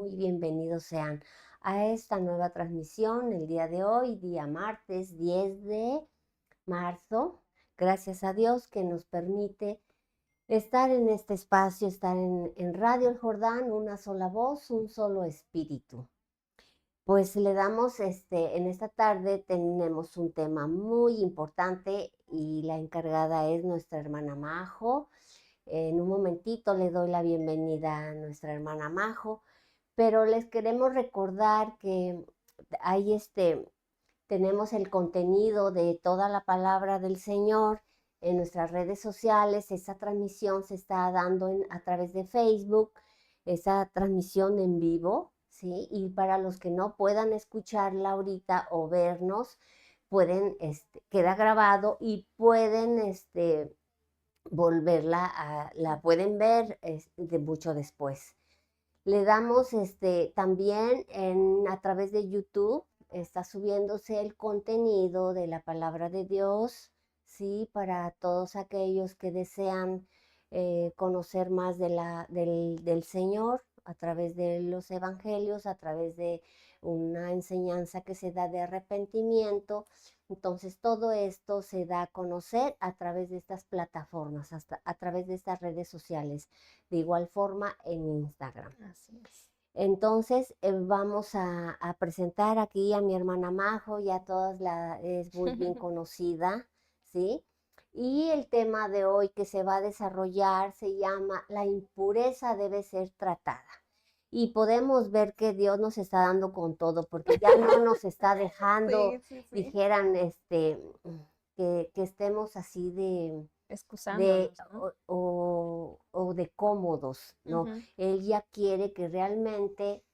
muy bienvenidos sean a esta nueva transmisión el día de hoy, día martes 10 de marzo. Gracias a Dios que nos permite estar en este espacio, estar en Radio El Jordán, una sola voz, un solo espíritu. Pues le damos, en esta tarde tenemos un tema muy importante y la encargada es nuestra hermana Majo. En un momentito le doy la bienvenida a nuestra hermana Majo, pero les queremos recordar que ahí tenemos el contenido de toda la palabra del Señor en nuestras redes sociales. Esa transmisión se está dando a través de Facebook, esa transmisión en vivo, ¿sí? Y para los que no puedan escucharla ahorita o vernos, pueden, queda grabado y pueden, la pueden ver de mucho después. Le damos también a través de YouTube, está subiéndose el contenido de la palabra de Dios, ¿sí? Para todos aquellos que desean conocer más del Señor a través de los evangelios, a través de una enseñanza que se da de arrepentimiento. Entonces todo esto se da a conocer a través de estas plataformas, a través de estas redes sociales. De igual forma en Instagram. Así es. Entonces vamos a presentar aquí a mi hermana Majo, ya todas es muy bien conocida, ¿sí? Y el tema de hoy que se va a desarrollar se llama La impureza debe ser tratada. Y podemos ver que Dios nos está dando con todo, porque ya no nos está dejando, Sí, sí, sí. dijeran, que estemos así de Excusándonos, ¿no? o de cómodos, ¿no? Ujú. Él ya quiere que realmente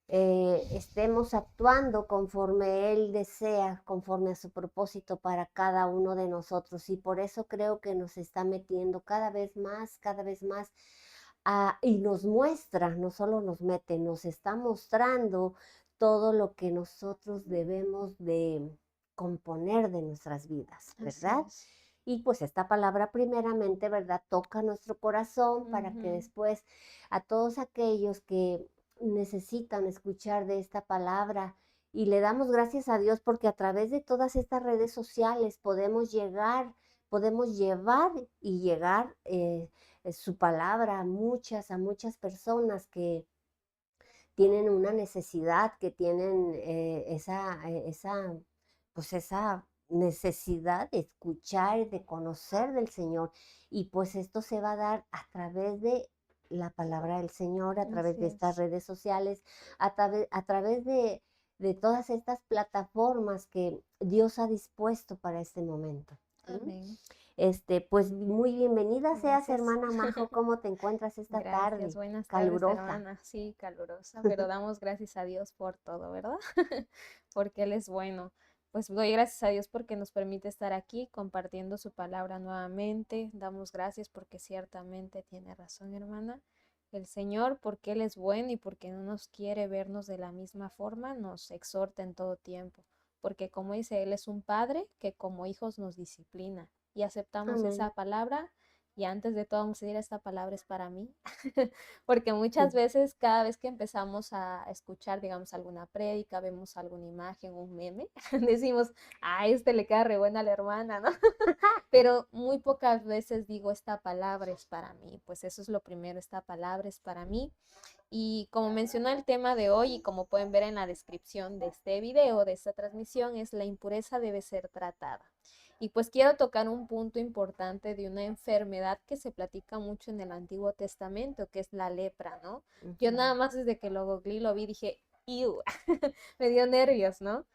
estemos actuando conforme Él desea, conforme a su propósito para cada uno de nosotros. Y por eso creo que nos está metiendo cada vez más, y nos muestra, no solo nos mete, nos está mostrando todo lo que nosotros debemos de componer de nuestras vidas, Así ¿verdad? es. Y pues esta palabra primeramente, ¿verdad? Toca nuestro corazón para que Ujú. después a todos aquellos que necesitan escuchar de esta palabra y le damos gracias a Dios porque a través de todas estas redes sociales podemos llevar y llegar su palabra a muchas personas que tienen una necesidad, que tienen pues esa necesidad de escuchar y de conocer del Señor. Y pues esto se va a dar a través de la palabra del Señor, a través Así de estas es. redes sociales, a través de todas estas plataformas que Dios ha dispuesto para este momento. ¿Sí? Amén. Pues muy bienvenida seas, Gracias. hermana Majo, ¿cómo te encuentras esta Gracias. tarde? Buenas tardes, Calurosa. hermana. Sí, calurosa, pero damos gracias a Dios por todo, ¿verdad? Porque Él es bueno. Pues doy gracias a Dios porque nos permite estar aquí compartiendo su palabra nuevamente. Damos gracias porque ciertamente tiene razón, hermana. El Señor, porque Él es bueno y porque no nos quiere vernos de la misma forma, nos exhorta en todo tiempo. Porque como dice, Él es un padre que como hijos nos disciplina y aceptamos esa Amén. palabra. Y antes de todo, vamos a decir, esta palabra es para mí, porque muchas veces, cada vez que empezamos a escuchar, digamos, alguna prédica, vemos alguna imagen, un meme, decimos, a este le queda re buena a la hermana, ¿no? Pero muy pocas veces digo, esta palabra es para mí, pues eso es lo primero, esta palabra es para mí. Y como mencionó el tema de hoy y como pueden ver en la descripción de este video, de esta transmisión, es la impureza debe ser tratada. Y pues quiero tocar un punto importante de una enfermedad que se platica mucho en el Antiguo Testamento, que es la lepra, ¿no? Yo Ujú, nada más desde que lo googleé, lo vi, dije, ¡iu! Me dio nervios, ¿no?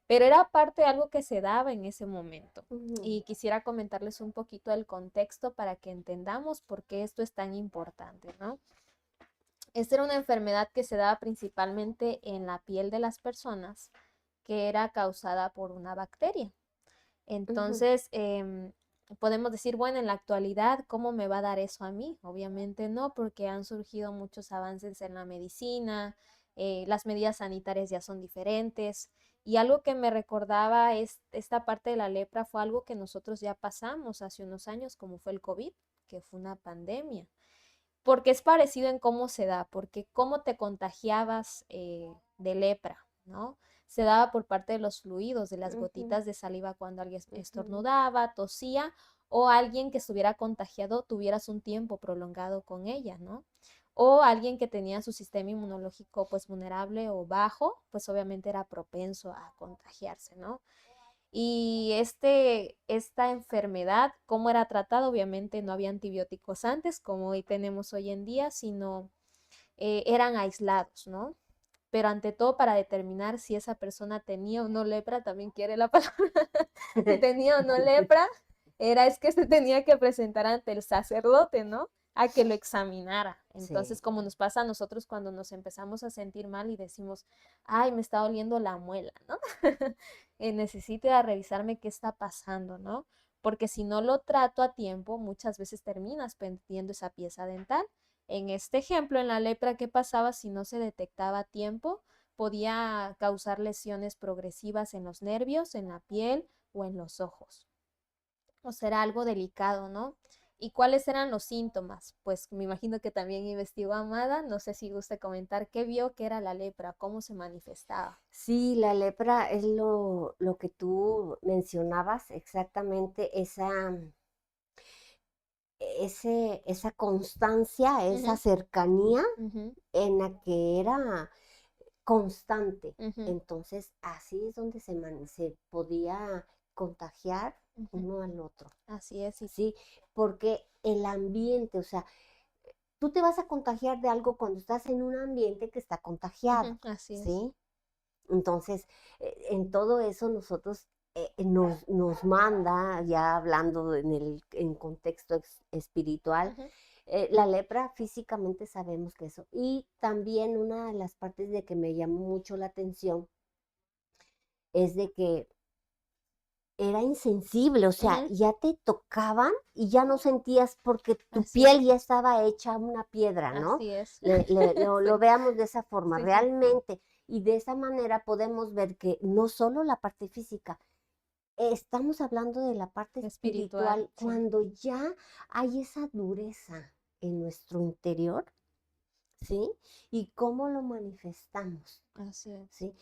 Pero era parte de algo que se daba en ese momento. ujú, Y quisiera comentarles un poquito el contexto para que entendamos por qué esto es tan importante, ¿no? Esta era una enfermedad que se daba principalmente en la piel de las personas, que era causada por una bacteria. ujú. Entonces, podemos decir, bueno, en la actualidad, ¿cómo me va a dar eso a mí? Obviamente no, porque han surgido muchos avances en la medicina, las medidas sanitarias ya son diferentes. Y algo que me recordaba es esta parte de la lepra fue algo que nosotros ya pasamos hace unos años, como fue el COVID, que fue una pandemia. porque es parecido en cómo se da, porque cómo te contagiabas de lepra, ¿no? Se daba por parte de los fluidos, de las Ujú, gotitas de saliva cuando alguien ujú. estornudaba, tosía, o alguien que estuviera contagiado tuvieras un tiempo prolongado con ella, ¿no? O alguien que tenía su sistema inmunológico pues vulnerable o bajo, pues obviamente era propenso a contagiarse, ¿no? Y esta enfermedad, ¿cómo era tratada? Obviamente no había antibióticos antes, como hoy tenemos hoy en día, sino eran aislados, ¿no? Pero ante todo para determinar si esa persona tenía o no lepra, también quiere la palabra, si tenía o no lepra, es que se tenía que presentar ante el sacerdote, ¿no? A que lo examinara. Sí, Entonces, como nos pasa a nosotros cuando nos empezamos a sentir mal y decimos, ay, me está doliendo la muela, ¿no? Necesito ir a revisarme qué está pasando, ¿no? Porque si no lo trato a tiempo, muchas veces terminas perdiendo esa pieza dental. En este ejemplo, en la lepra, ¿qué pasaba si no se detectaba a tiempo? Podía causar lesiones progresivas en los nervios, en la piel o en los ojos. O será algo delicado, ¿no? ¿Y cuáles eran los síntomas? Pues me imagino que también investigó Amada. No sé si gusta comentar qué vio que era la lepra, cómo se manifestaba. sí, la lepra es lo que tú mencionabas, exactamente esa constancia, esa Ujú, cercanía ujú, en la que era constante. ujú, Entonces, así es donde se podía contagiar ujú. uno al otro, Así es, y ¿sí? Porque el ambiente, o sea, tú te vas a contagiar de algo cuando estás en un ambiente que está contagiado, ujú, así es. ¿sí? Entonces, en todo eso nosotros nos manda, ya hablando en contexto espiritual, Ujú, la lepra físicamente sabemos que eso. Y también una de las partes de que me llamó mucho la atención es de que era insensible, o sea, ujú, ya te tocaban y ya no sentías porque tu así es, piel ya estaba hecha una piedra, ¿no? así es. Lo Sí, veamos de esa forma, sí, sí. realmente. Y de esa manera podemos ver que no solo la parte física, estamos hablando de la parte Espiritual, espiritual, sí. cuando ya hay esa dureza en nuestro interior, ¿sí? Y cómo lo manifestamos, Así es. ¿sí?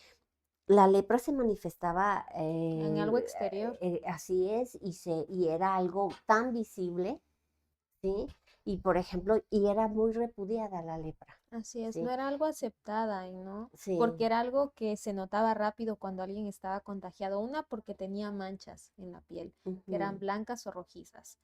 La lepra se manifestaba, En algo exterior. así es, y era algo tan visible, ¿sí? Y por ejemplo, y era muy repudiada la lepra, Así es, no ¿sí? era algo aceptada, y ¿no? Porque Sí, era algo que se notaba rápido cuando alguien estaba contagiado. Una, porque tenía manchas en la piel, que eran ujú, blancas o rojizas.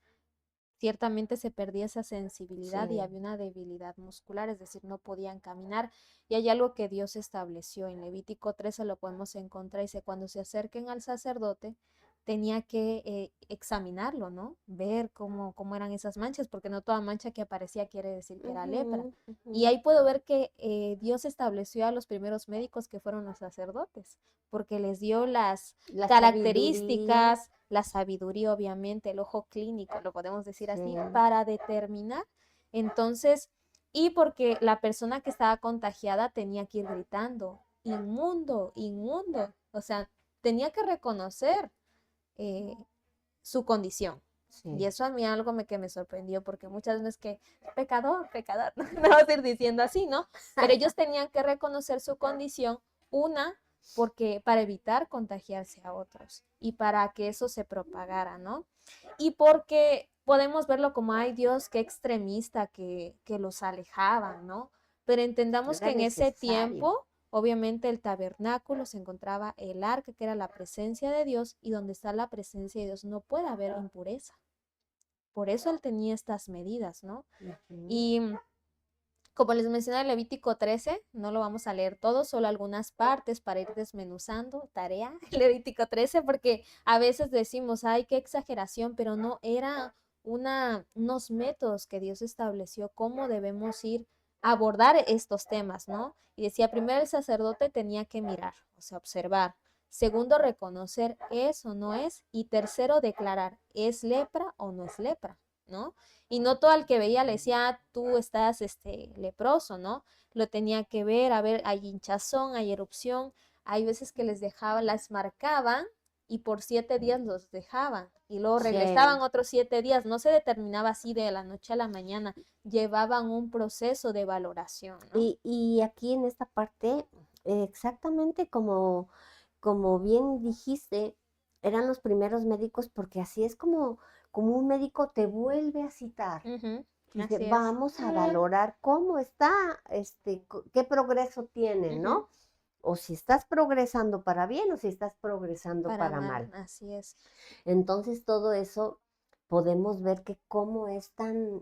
Ciertamente se perdía esa sensibilidad y sí, había una debilidad muscular, es decir, no podían caminar. Y hay algo que Dios estableció. En Levítico 13 lo podemos encontrar. Dice, cuando se acerquen al sacerdote, tenía que examinarlo, ¿no? Ver cómo eran esas manchas, porque no toda mancha que aparecía quiere decir que era lepra. ujú, ujú. Y ahí puedo ver que Dios estableció a los primeros médicos que fueron los sacerdotes, porque les dio las La sabiduría, características, la sabiduría, obviamente, el ojo clínico, lo podemos decir sí, así, para determinar. Entonces, y porque la persona que estaba contagiada tenía que ir gritando, inmundo, inmundo. O sea, tenía que reconocer eh, su condición. Y sí, eso a mí algo que me sorprendió, porque muchas veces que pecador, pecador, no vamos a ir diciendo así, ¿no? Pero ellos tenían que reconocer su condición, una, porque para evitar contagiarse a otros y para que eso se propagara, ¿no? Y porque podemos verlo como, ay Dios, qué extremista que los alejaban, ¿no? Pero entendamos que era en ese necesario. tiempo, obviamente el tabernáculo se encontraba el arca, que era la presencia de Dios, y donde está la presencia de Dios no puede haber impureza. Por eso él tenía estas medidas, ¿no? Ujú, Y como les mencioné en Levítico 13, no lo vamos a leer todo, solo algunas partes para ir desmenuzando, tarea, Levítico 13, porque a veces decimos, ay, qué exageración, pero no, era unos métodos que Dios estableció, cómo debemos ir a abordar estos temas, ¿no? Y decía, primero el sacerdote tenía que mirar, o sea, observar. Segundo, reconocer es o no es. Y tercero, declarar, ¿es lepra o no es lepra? ¿No? Y no todo el que veía le decía, "Ah, tú estás leproso, ¿no? Lo tenía que ver, a ver, hay hinchazón, hay erupción, hay veces que les dejaban, las marcaban y por 7 días los dejaban y luego Sí. regresaban otros 7 días. No se determinaba así de la noche a la mañana, llevaban un proceso de valoración, ¿no? Y aquí en esta parte, exactamente como bien dijiste, eran los primeros médicos porque así es como un médico te vuelve a citar. Ujú, Dice, así es. vamos a valorar cómo está, qué progreso tiene, Ujú, ¿no? O si estás progresando para bien o si estás progresando para para mal, mal. así es. Entonces todo eso podemos ver que cómo es tan,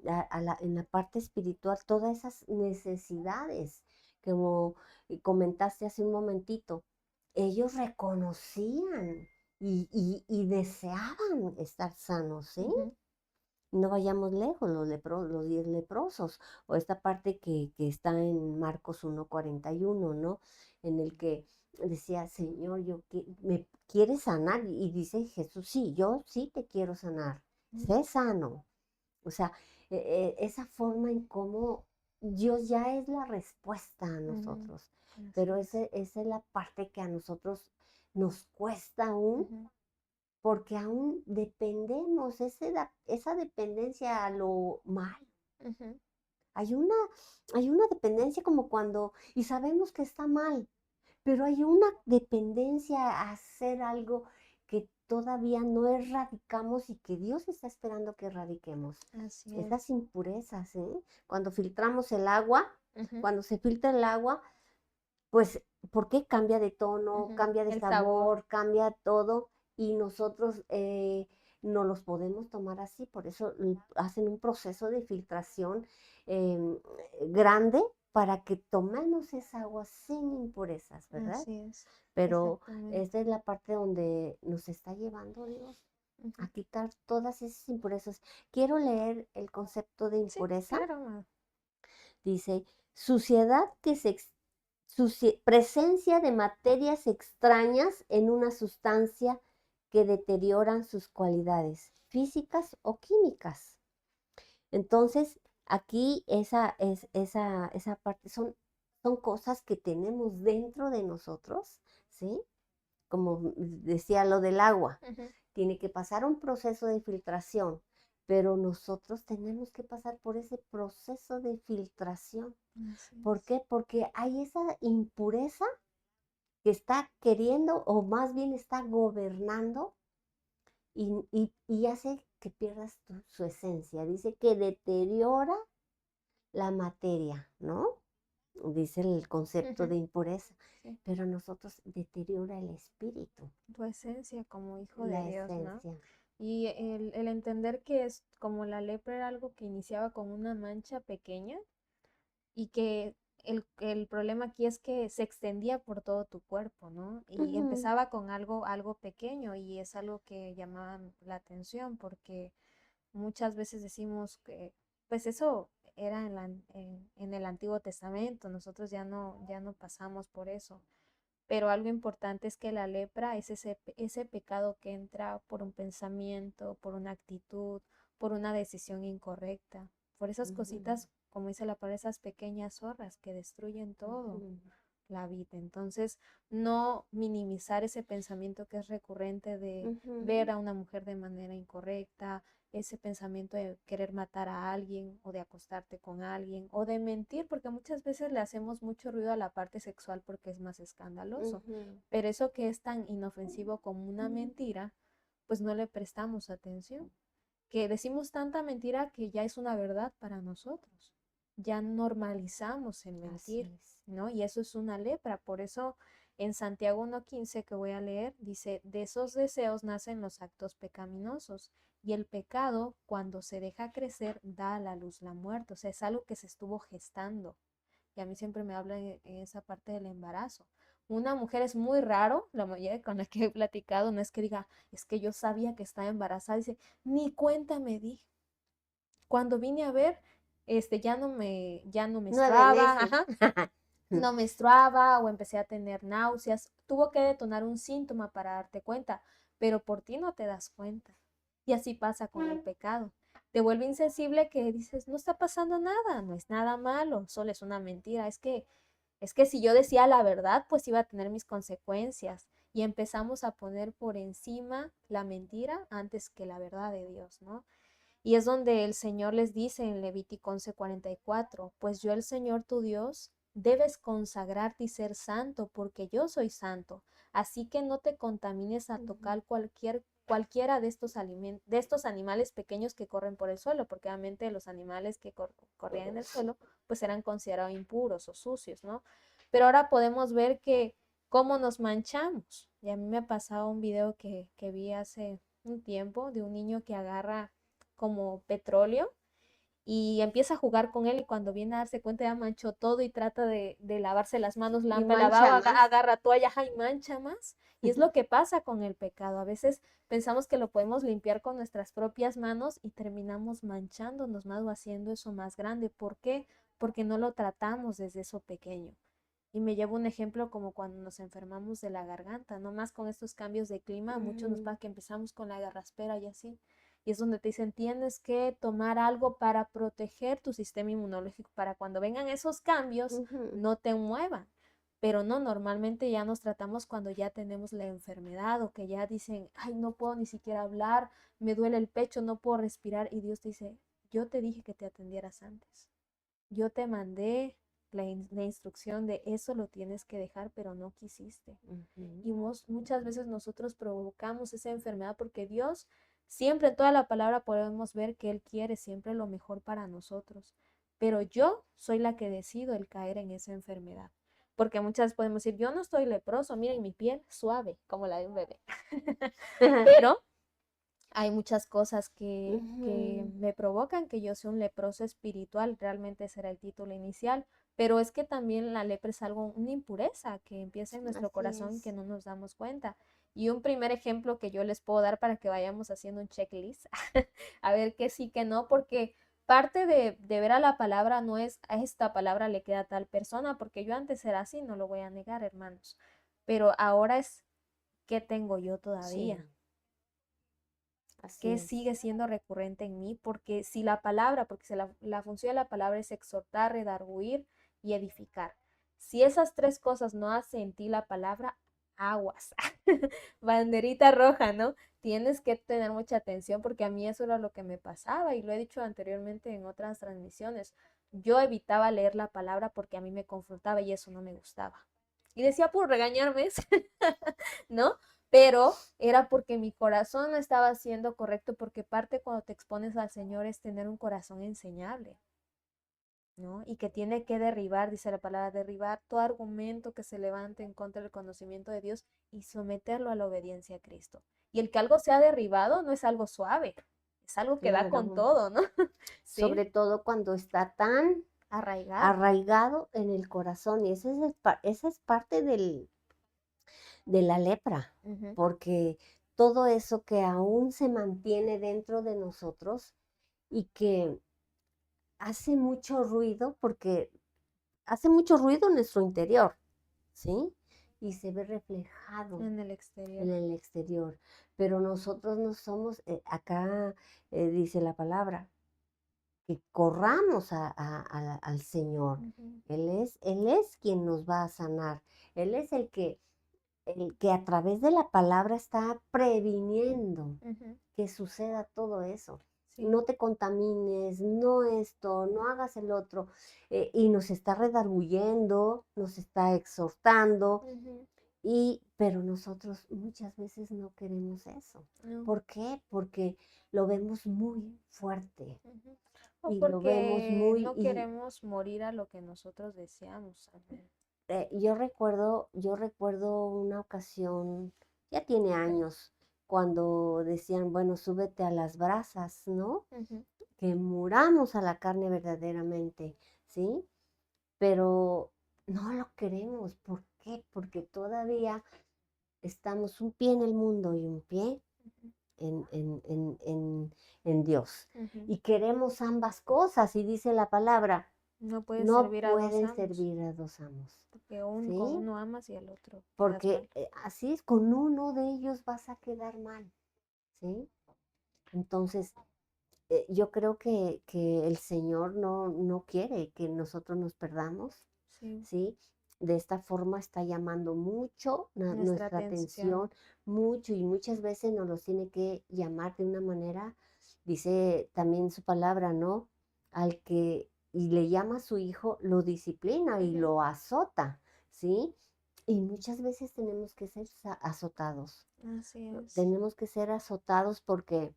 en la parte espiritual, todas esas necesidades, como comentaste hace un momentito, ellos reconocían y deseaban estar sanos, ¿sí? Ujú, No vayamos lejos, los 10 leprosos, o esta parte que está en Marcos 1:41, ¿no? En el que decía, Señor, me quieres sanar, y dice Jesús, sí, yo sí te quiero sanar, ujú, sé sano. O sea, esa forma en cómo Dios ya es la respuesta a ujú, nosotros, así pero es. esa es la parte que a nosotros nos cuesta aún Ujú, porque aún dependemos, esa dependencia a lo mal. ujú, Hay una, hay una dependencia como cuando, y sabemos que está mal, pero hay una dependencia a hacer algo que todavía no erradicamos y que Dios está esperando que erradiquemos. así Esas es. impurezas, ¿eh? Cuando filtramos el agua, Ujú, cuando se filtra el agua, pues, ¿por qué cambia de tono, ujú, cambia de el sabor. sabor, cambia todo? Y nosotros no los podemos tomar así, por eso hacen un proceso de filtración em, grande para que tomemos esa agua sin impurezas, ¿verdad? Así es, Pero exactamente. esta es la parte donde nos está llevando Dios Ujú. a quitar todas esas impurezas. Quiero leer el concepto de Sí, impureza. claro, ma. Dice, suciedad presencia de materias extrañas en una sustancia que deterioran sus cualidades físicas o químicas. Entonces, aquí esa parte son cosas que tenemos dentro de nosotros, ¿sí? Como decía lo del agua, Ujú, tiene que pasar un proceso de filtración, pero nosotros tenemos que pasar por ese proceso de filtración. así ¿Por es. qué? Porque hay esa impureza que está queriendo o más bien está gobernando y hace que pierdas su esencia. Dice que deteriora la materia, ¿no? Dice el concepto Ujú, de impureza, sí, pero nosotros deteriora el espíritu, tu esencia como hijo de la Dios, ¿no? esencia. Y el entender que es como la lepra era algo que iniciaba con una mancha pequeña y que el problema aquí es que se extendía por todo tu cuerpo, ¿no? Y Ujú, empezaba con algo pequeño y es algo que llamaba la atención porque muchas veces decimos que, pues eso era en el Antiguo Testamento, nosotros ya no pasamos por eso. Pero algo importante es que la lepra es ese pecado que entra por un pensamiento, por una actitud, por una decisión incorrecta, por esas ujú, cositas, como dice la palabra, esas pequeñas zorras que destruyen todo ujú, la vida. Entonces, no minimizar ese pensamiento que es recurrente de ver ujú, a una mujer de manera incorrecta, ese pensamiento de querer matar a alguien o de acostarte con alguien o de mentir, porque muchas veces le hacemos mucho ruido a la parte sexual porque es más escandaloso. ujú. Pero eso que es tan inofensivo como una mentira, pues no le prestamos atención. Que decimos tanta mentira que ya es una verdad para nosotros. Ya normalizamos el Así mentir, es. ¿no? Y eso es una lepra. Por eso en Santiago 1:15 que voy a leer, dice, de esos deseos nacen los actos pecaminosos. Y el pecado, cuando se deja crecer, da a la luz la muerte. O sea, es algo que se estuvo gestando. Y a mí siempre me habla en esa parte del embarazo. Una mujer es muy raro, la mayoría con la que he platicado, no es que diga, es que yo sabía que estaba embarazada, dice, ni cuenta me di. Cuando vine a ver, ya no 9 menstruaba, meses. ajá, no menstruaba o empecé a tener náuseas. Tuvo que detonar un síntoma para darte cuenta, pero por ti no te das cuenta. Y así pasa con el pecado. Te vuelve insensible que dices, no está pasando nada, no es nada malo, solo es una mentira. Es que si yo decía la verdad, pues iba a tener mis consecuencias. y empezamos a poner por encima la mentira antes que la verdad de Dios, ¿no? Y es donde el Señor les dice en Levítico 11:44, pues yo el Señor tu Dios debes consagrarte y ser santo, porque yo soy santo. Así que no te contamines a tocar cualquiera de estos de estos animales pequeños que corren por el suelo, porque obviamente los animales que corrían en el suelo, pues eran considerados impuros o sucios, ¿no? Pero ahora podemos ver que cómo nos manchamos. Y a mí me ha pasado un video que vi hace un tiempo de un niño que agarra como petróleo y empieza a jugar con él y cuando viene a darse cuenta ya manchó todo y trata de lavarse las manos, Y lampa el lavabo, mancha más. agarra toalla y mancha más. Y es lo que pasa con el pecado. A veces pensamos que lo podemos limpiar con nuestras propias manos y terminamos manchándonos más o haciendo eso más grande. ¿Por qué? Porque no lo tratamos desde eso pequeño. Y me llevo un ejemplo como cuando nos enfermamos de la garganta, no más con estos cambios de clima, a muchos nos pasa que empezamos con la garraspera y así. Y es donde te dicen, tienes que tomar algo para proteger tu sistema inmunológico, para cuando vengan esos cambios no te muevan. Pero no, normalmente ya nos tratamos cuando ya tenemos la enfermedad o que ya dicen, ay, no puedo ni siquiera hablar, me duele el pecho, no puedo respirar. Y Dios te dice, yo te dije que te atendieras antes. Yo te mandé la instrucción de eso lo tienes que dejar, pero no quisiste. Y muchas veces nosotros provocamos esa enfermedad porque Dios siempre en toda la palabra podemos ver que Él quiere siempre lo mejor para nosotros. Pero yo soy la que decido el caer en esa enfermedad. Porque muchas veces podemos decir, yo no estoy leproso, miren mi piel suave, como la de un bebé. Pero hay muchas cosas que me provocan que yo sea un leproso espiritual, realmente será el título inicial, pero es que también la lepra es algo, una impureza que empieza en nuestro Así corazón y que es. no nos damos cuenta. Y un primer ejemplo que yo les puedo dar para que vayamos haciendo un checklist, a ver qué sí, qué no, porque parte de ver a la palabra no es a esta palabra le queda a tal persona, porque yo antes era así, no lo voy a negar, hermanos, pero ahora es qué tengo yo todavía. Sí, así Que es. sigue siendo recurrente en mí, porque si la palabra, porque si la función de la palabra es exhortar, redarguir y edificar. Si esas tres cosas no hacen en ti la palabra, aguas, banderita roja, ¿no? Tienes que tener mucha atención porque a mí eso era lo que me pasaba y lo he dicho anteriormente en otras transmisiones. Yo evitaba leer la palabra porque a mí me confrontaba y eso no me gustaba. Y decía por regañarme, ¿no? Pero era porque mi corazón no estaba siendo correcto, porque parte cuando te expones al Señor es tener un corazón enseñable, ¿no? Y que tiene que derribar, dice la palabra, derribar todo argumento que se levante en contra del conocimiento de Dios y someterlo a la obediencia a Cristo. Y el que algo sea derribado no es algo suave, es algo que da con Claro. todo, ¿no? ¿Sí? Sobre todo cuando está tan Arraigado. arraigado en el corazón. Y esa es parte de la lepra, Ujú. porque todo eso que aún se mantiene dentro de nosotros y que hace mucho ruido, porque hace mucho ruido en nuestro interior, ¿sí? Y se ve reflejado En el exterior. en el exterior. Pero nosotros no somos, acá dice la palabra, que corramos al Señor. Ujú. Él es quien nos va a sanar. Él es el que a través de la palabra está previniendo Ujú. que suceda todo eso. Sí. No te contamines, no esto, no hagas el otro. Y nos está redarguyendo, nos está exhortando, Ujú. pero nosotros muchas veces no queremos eso. No. ¿Por qué? Porque lo vemos muy fuerte Ujú. O y lo vemos porque muy... no queremos morir a lo que nosotros deseamos. Amén. Yo recuerdo una ocasión, ya tiene años, cuando decían, bueno, súbete a las brasas, ¿no? Ujú. Que muramos a la carne verdaderamente, ¿sí? Pero no lo queremos. ¿Por qué? Porque todavía estamos un pie en el mundo y un pie Ujú. en, en, en, en, en Dios. Ujú. Y queremos ambas cosas, y dice la palabra, No puedes no servir a dos pueden amos, servir a dos amos, porque con ¿sí? uno amas y al otro das Porque mal. así es, con uno de ellos vas a quedar mal, ¿sí? Entonces, yo creo que el Señor no quiere que nosotros nos perdamos, Sí. ¿sí? de esta forma está llamando mucho Nuestra nuestra atención. atención, mucho, y muchas veces nos los tiene que llamar de una manera, dice también su palabra, ¿no? Al que y le llama a su hijo, lo disciplina y Ujú. lo azota, ¿sí? Y muchas veces tenemos que ser azotados, Así ¿no? es. Tenemos que ser azotados porque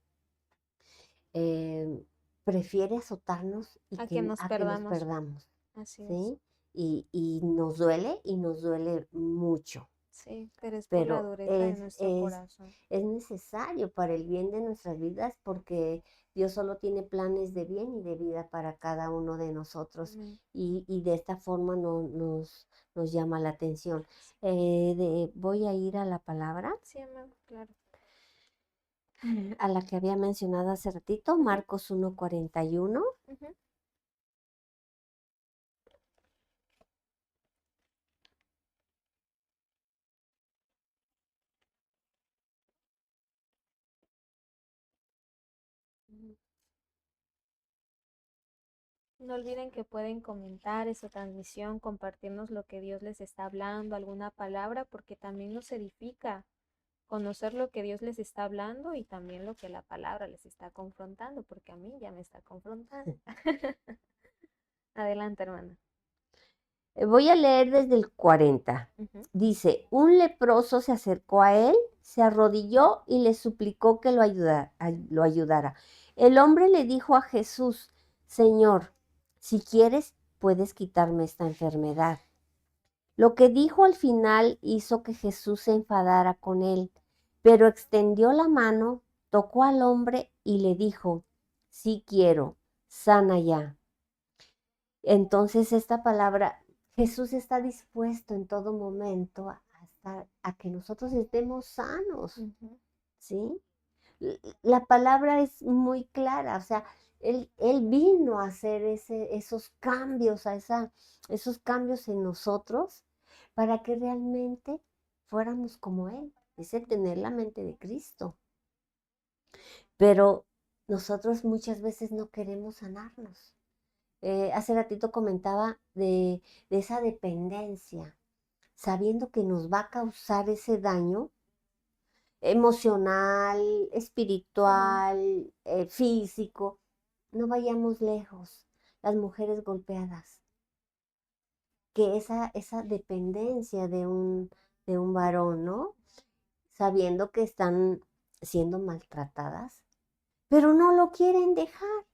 prefiere azotarnos y A que nos a que nos perdamos. perdamos, Así es. ¿sí? Y y nos duele mucho, Sí, pero es por la pero dureza de nuestro corazón. es necesario para el bien de nuestras vidas porque Dios solo tiene planes de bien y de vida para cada uno de nosotros Amén. y de esta forma nos llama la atención. Voy a ir a la palabra, Sí, amén, claro. a la que había mencionado hace ratito, Ujú, Marcos 1:41. ujú. No olviden que pueden comentar esta transmisión, compartirnos lo que Dios les está hablando, alguna palabra, porque también nos edifica conocer lo que Dios les está hablando y también lo que la palabra les está confrontando, porque a mí ya me está confrontando. Adelante, hermana. Voy a leer desde el 40. Ujú, Dice, un leproso se acercó a él, se arrodilló y le suplicó que lo ayudara. El hombre le dijo a Jesús, Señor, si quieres, puedes quitarme esta enfermedad. Lo que dijo al final hizo que Jesús se enfadara con él, pero extendió la mano, tocó al hombre y le dijo, sí quiero, sana ya. Entonces esta palabra, Jesús está dispuesto en todo momento a que nosotros estemos sanos, ujú. ¿sí? La palabra es muy clara, o sea, él vino a hacer esos cambios, esos cambios en nosotros para que realmente fuéramos como Él, dice tener la mente de Cristo. Pero nosotros muchas veces no queremos sanarnos. Hace ratito comentaba de esa dependencia, sabiendo que nos va a causar ese daño emocional, Ujú. espiritual, físico. No vayamos lejos. Las mujeres golpeadas, que esa dependencia de un varón, ¿no? Sabiendo que están siendo maltratadas, pero no lo quieren dejar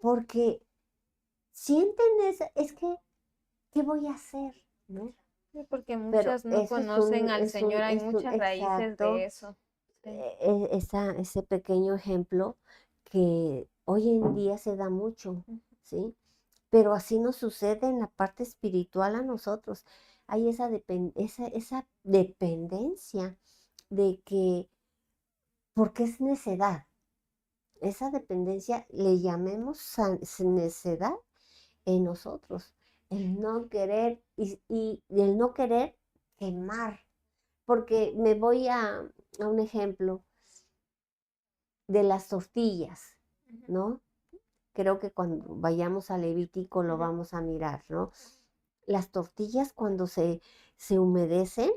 porque sienten es que ¿qué voy a hacer? ¿No? Sí, porque Pero muchas no eso conocen al Señor, hay es un muchas raíces de exacto, eso. Sí. ese pequeño ejemplo que hoy en día se da mucho, Ujú, ¿sí? Pero así nos sucede en la parte espiritual a nosotros. Hay esa dependencia de que, porque es necedad, esa dependencia le llamemos necedad en nosotros, el no querer y el no querer quemar. Porque me voy a un ejemplo de las tortillas, ujú, ¿no? Creo que cuando vayamos a Levítico lo ujú, vamos a mirar, ¿no? Las tortillas cuando se humedecen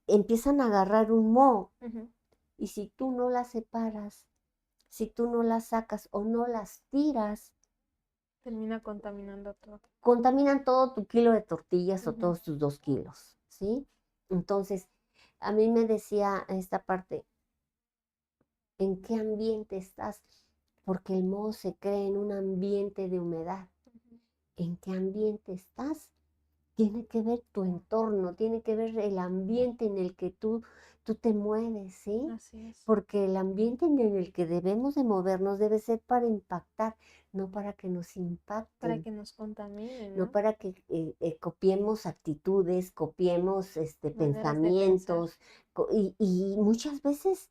empiezan a agarrar un moho ujú. y si tú no las separas, si tú no las sacas o no las tiras, Termina contaminando todo. contaminan todo tu kilo de tortillas o Ujú. todos tus 2 kilos, ¿sí? Entonces, a mí me decía esta parte, ¿en qué ambiente estás? Porque el moho se crea en un ambiente de humedad. ¿En qué ambiente estás? Tiene que ver tu entorno, tiene que ver el ambiente en el que tú te mueves, ¿sí? Así es. Porque el ambiente en el que debemos de movernos debe ser para impactar, no para que nos Para impacten, que nos contaminen, no ¿no? para que copiemos actitudes, copiemos Maneras de pensar. pensamientos, y muchas veces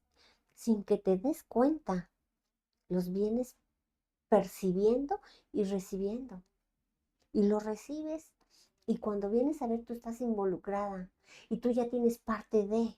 sin que te des cuenta, los vienes percibiendo y recibiendo. Y lo recibes y cuando vienes a ver tú estás involucrada y tú ya tienes parte de.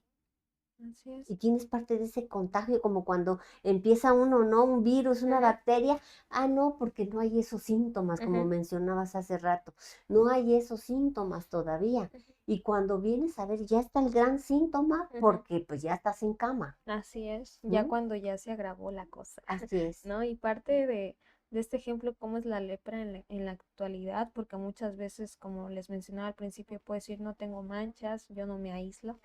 Así es. Y tienes parte de ese contagio, como cuando empieza uno, ¿no? Un virus, una Ujú, bacteria. Ah, no, porque no hay esos síntomas, como ujú, mencionabas hace rato. No hay esos síntomas todavía. ujú, Y cuando vienes a ver, ya está el gran síntoma, ujú. porque pues ya estás en cama. Así es, ya ¿Mm? cuando ya se agravó la cosa, Así es. ¿no? Y parte de este ejemplo, cómo es la lepra en la actualidad, porque muchas veces, como les mencionaba al principio, puedo decir, no tengo manchas, yo no me aíslo,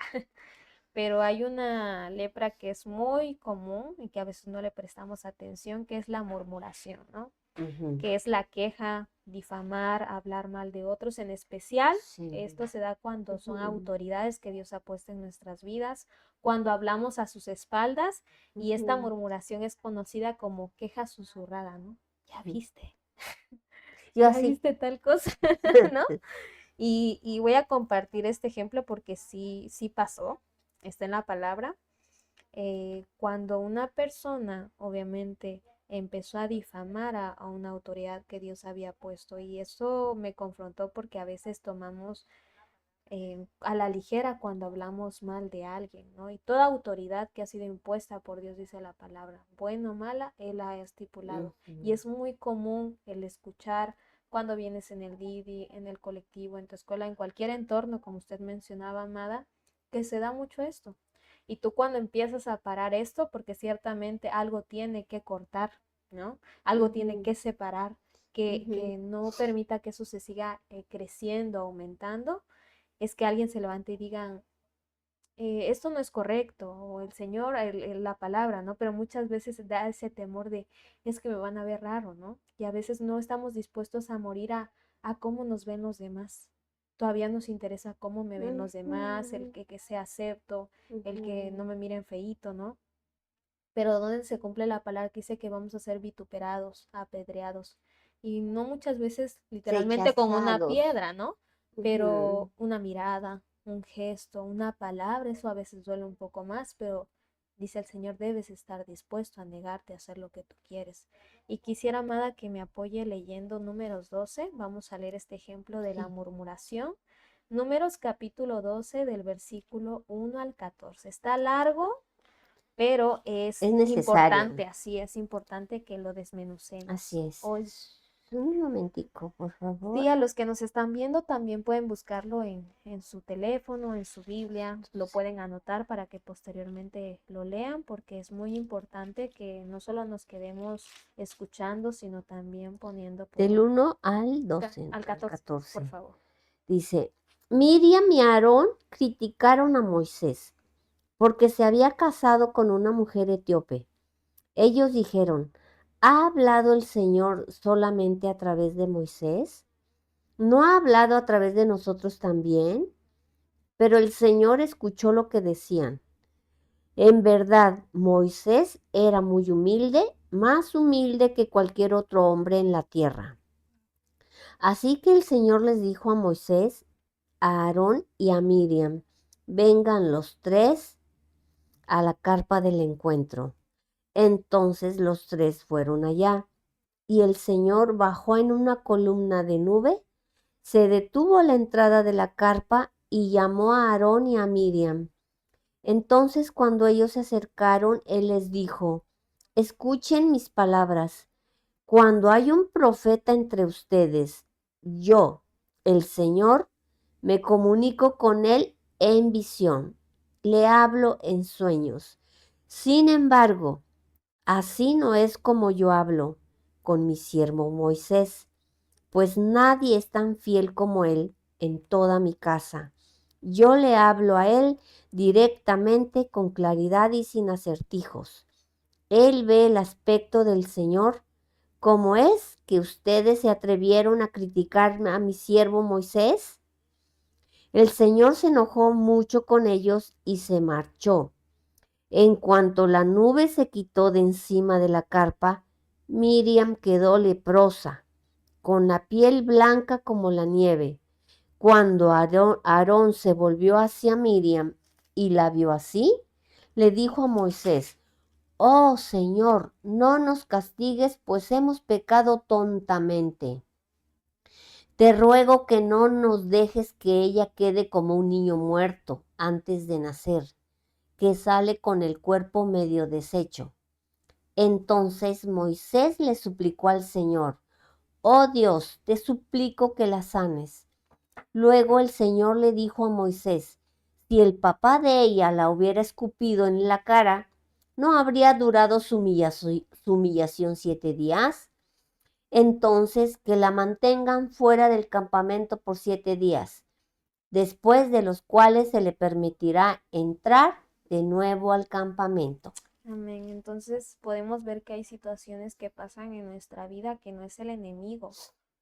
pero hay una lepra que es muy común y que a veces no le prestamos atención, que es la murmuración, ¿no? Ujú. Que es la queja, difamar, hablar mal de otros. En especial, Sí. esto se da cuando son Ujú, autoridades que Dios ha puesto en nuestras vidas, cuando hablamos a sus espaldas, y esta ujú, murmuración es conocida como queja susurrada, ¿no? Ya ujú. viste, Yo ya así. viste tal cosa, ¿no? Y voy a compartir este ejemplo porque sí, sí pasó, está en la palabra. Cuando una persona obviamente empezó a difamar a una autoridad que Dios había puesto, y eso me confrontó porque a veces tomamos a la ligera cuando hablamos mal de alguien, ¿no? Y toda autoridad que ha sido impuesta por Dios, dice la palabra, buena o mala, Él la ha estipulado. Y Ujú. es muy común el escuchar cuando vienes en el Didi, en el colectivo, en tu escuela, en cualquier entorno, como usted mencionaba, Amada, que se da mucho esto. Y tú cuando empiezas a parar esto, porque ciertamente algo tiene que cortar, ¿no? Algo tiene Ujú, que separar, ujú. que no permita que eso se siga creciendo, aumentando, es que alguien se levante y digan, esto no es correcto, o el Señor, la palabra, ¿no? Pero muchas veces da ese temor de, es que me van a ver raro, ¿no? Y a veces no estamos dispuestos a morir a cómo nos ven los demás. Todavía nos interesa cómo me ven los demás, el Ujú, que sea acepto, el que no ujú. me miren feíto, ¿no? Pero donde se cumple la palabra que dice que vamos a ser vituperados, apedreados, y no muchas veces literalmente con una Rechazados. piedra, ¿no? Ujú. Pero una mirada, un gesto, una palabra, eso a veces duele un poco más, pero dice el Señor, debes estar dispuesto a negarte a hacer lo que tú quieres. Y quisiera, amada, que me apoye leyendo Números 12. Vamos a leer este ejemplo de la Sí, murmuración. Números capítulo 12 del versículo 1 al 14. Está largo, pero es es necesario. importante, así es importante que lo desmenucemos. Así es. Hoy, Un momentico, por sí, favor. a los que nos están viendo también pueden buscarlo en su teléfono, en su Biblia, lo pueden anotar para que posteriormente lo lean, porque es muy importante que no solo nos quedemos escuchando, sino también poniendo por Del obra. 1 al 12, Al al 14, por 14. favor. Dice, Miriam y Aarón criticaron a Moisés porque se había casado con una mujer etíope. Ellos dijeron, ¿ha hablado el Señor solamente a través de Moisés? ¿No ha hablado a través de nosotros también? Pero el Señor escuchó lo que decían. En verdad, Moisés era muy humilde, más humilde que cualquier otro hombre en la tierra. Así que el Señor les dijo a Moisés, a Aarón y a Miriam, vengan los tres a la carpa del encuentro. Entonces los tres fueron allá, y el Señor bajó en una columna de nube, se detuvo a la entrada de la carpa y llamó a Aarón y a Miriam. Entonces cuando ellos se acercaron, él les dijo, escuchen mis palabras. Cuando hay un profeta entre ustedes, yo, el Señor, me comunico con él en visión, le hablo en sueños. Sin embargo, así no es como yo hablo con mi siervo Moisés, pues nadie es tan fiel como él en toda mi casa. Yo le hablo a él directamente, con claridad y sin acertijos. Él ve el aspecto del Señor. ¿Cómo es que ustedes se atrevieron a criticar a mi siervo Moisés? El Señor se enojó mucho con ellos y se marchó. En cuanto la nube se quitó de encima de la carpa, Miriam quedó leprosa, con la piel blanca como la nieve. Cuando Aarón se volvió hacia Miriam y la vio así, le dijo a Moisés, oh Señor, no nos castigues, pues hemos pecado tontamente. Te ruego que no nos dejes que ella quede como un niño muerto antes de nacer, que sale con el cuerpo medio deshecho. Entonces Moisés le suplicó al Señor: Oh Dios, te suplico que la sanes. Luego el Señor le dijo a Moisés: si el papá de ella la hubiera escupido en la cara, ¿no habría durado su humillación 7 días? Entonces que la mantengan fuera del campamento por 7 días, después de los cuales se le permitirá entrar de nuevo al campamento. Amén. Entonces podemos ver que hay situaciones que pasan en nuestra vida que no es el enemigo.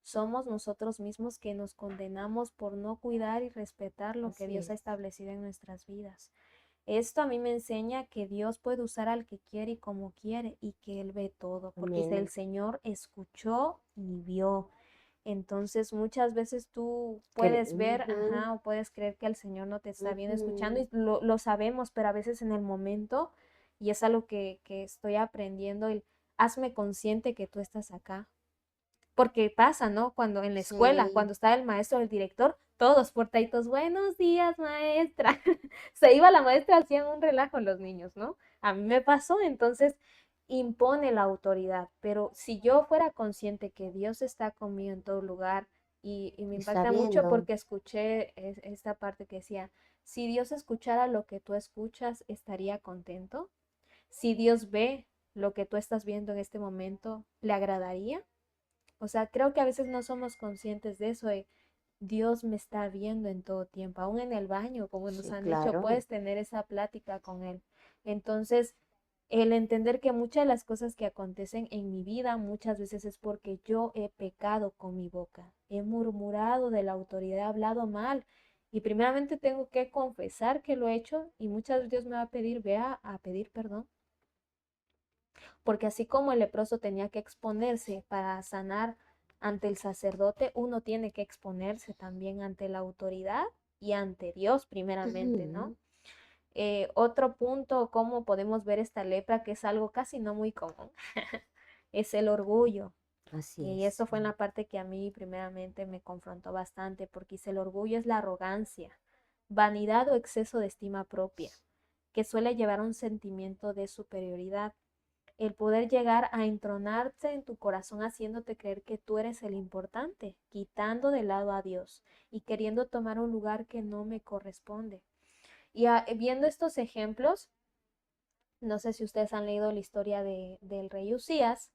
Somos nosotros mismos que nos condenamos por no cuidar y respetar lo que Así Dios ha es. establecido en nuestras vidas. Esto a mí me enseña que Dios puede usar al que quiere y como quiere y que Él ve todo, porque el Amén. Señor escuchó y vio. Entonces muchas veces tú puedes ver, Ujú, o puedes creer que el Señor no te está viendo, escuchando ujú. y lo sabemos, pero a veces en el momento, y es algo que estoy aprendiendo, hazme consciente que tú estás acá. Porque pasa, ¿no? Cuando en la escuela, Sí, cuando está el maestro o el director, todos portaditos, buenos días, maestra. Se iba la maestra, hacían un relajo los niños, ¿no? A mí me pasó, entonces impone la autoridad, pero si yo fuera consciente que Dios está conmigo en todo lugar, y me está impacta mucho viendo. porque escuché esta parte que decía, si Dios escuchara lo que tú escuchas, ¿estaría contento? Si Dios ve lo que tú estás viendo en este momento, ¿le agradaría? O sea, creo que a veces no somos conscientes de eso, de Dios me está viendo en todo tiempo, aún en el baño, como nos Sí, han dicho, claro. puedes tener esa plática con Él. Entonces, el entender que muchas de las cosas que acontecen en mi vida muchas veces es porque yo he pecado con mi boca, he murmurado de la autoridad, he hablado mal. Y primeramente tengo que confesar que lo he hecho y muchas veces Dios me va a pedir, vea a pedir perdón, porque así como el leproso tenía que exponerse para sanar ante el sacerdote, uno tiene que exponerse también ante la autoridad y ante Dios primeramente, ¿no? Ujú, Otro punto, cómo podemos ver esta lepra, que es algo casi no muy común, es el orgullo. así Y es. eso fue en la parte que a mí primeramente me confrontó bastante, porque el orgullo es la arrogancia, vanidad o exceso de estima propia, que suele llevar a un sentimiento de superioridad, el poder llegar a entronarse en tu corazón haciéndote creer que tú eres el importante, quitando de lado a Dios y queriendo tomar un lugar que no me corresponde. Y viendo estos ejemplos, no sé si ustedes han leído la historia del rey Usías,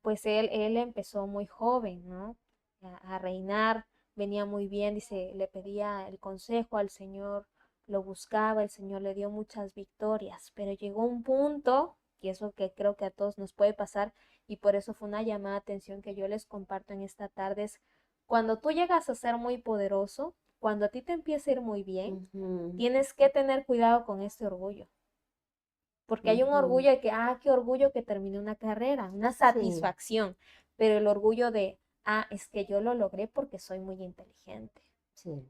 pues él empezó muy joven, ¿no? A reinar, venía muy bien, dice, le pedía el consejo al Señor, lo buscaba, el Señor le dio muchas victorias, pero llegó un punto, y eso que creo que a todos nos puede pasar, y por eso fue una llamada de atención que yo les comparto en esta tarde, es cuando tú llegas a ser muy poderoso, cuando a ti te empieza a ir muy bien, Ujú, tienes que tener cuidado con este orgullo. Porque hay un ujú. orgullo de que, qué orgullo que terminé una carrera, una Sí, satisfacción, pero el orgullo de, es que yo lo logré porque soy muy inteligente, sí.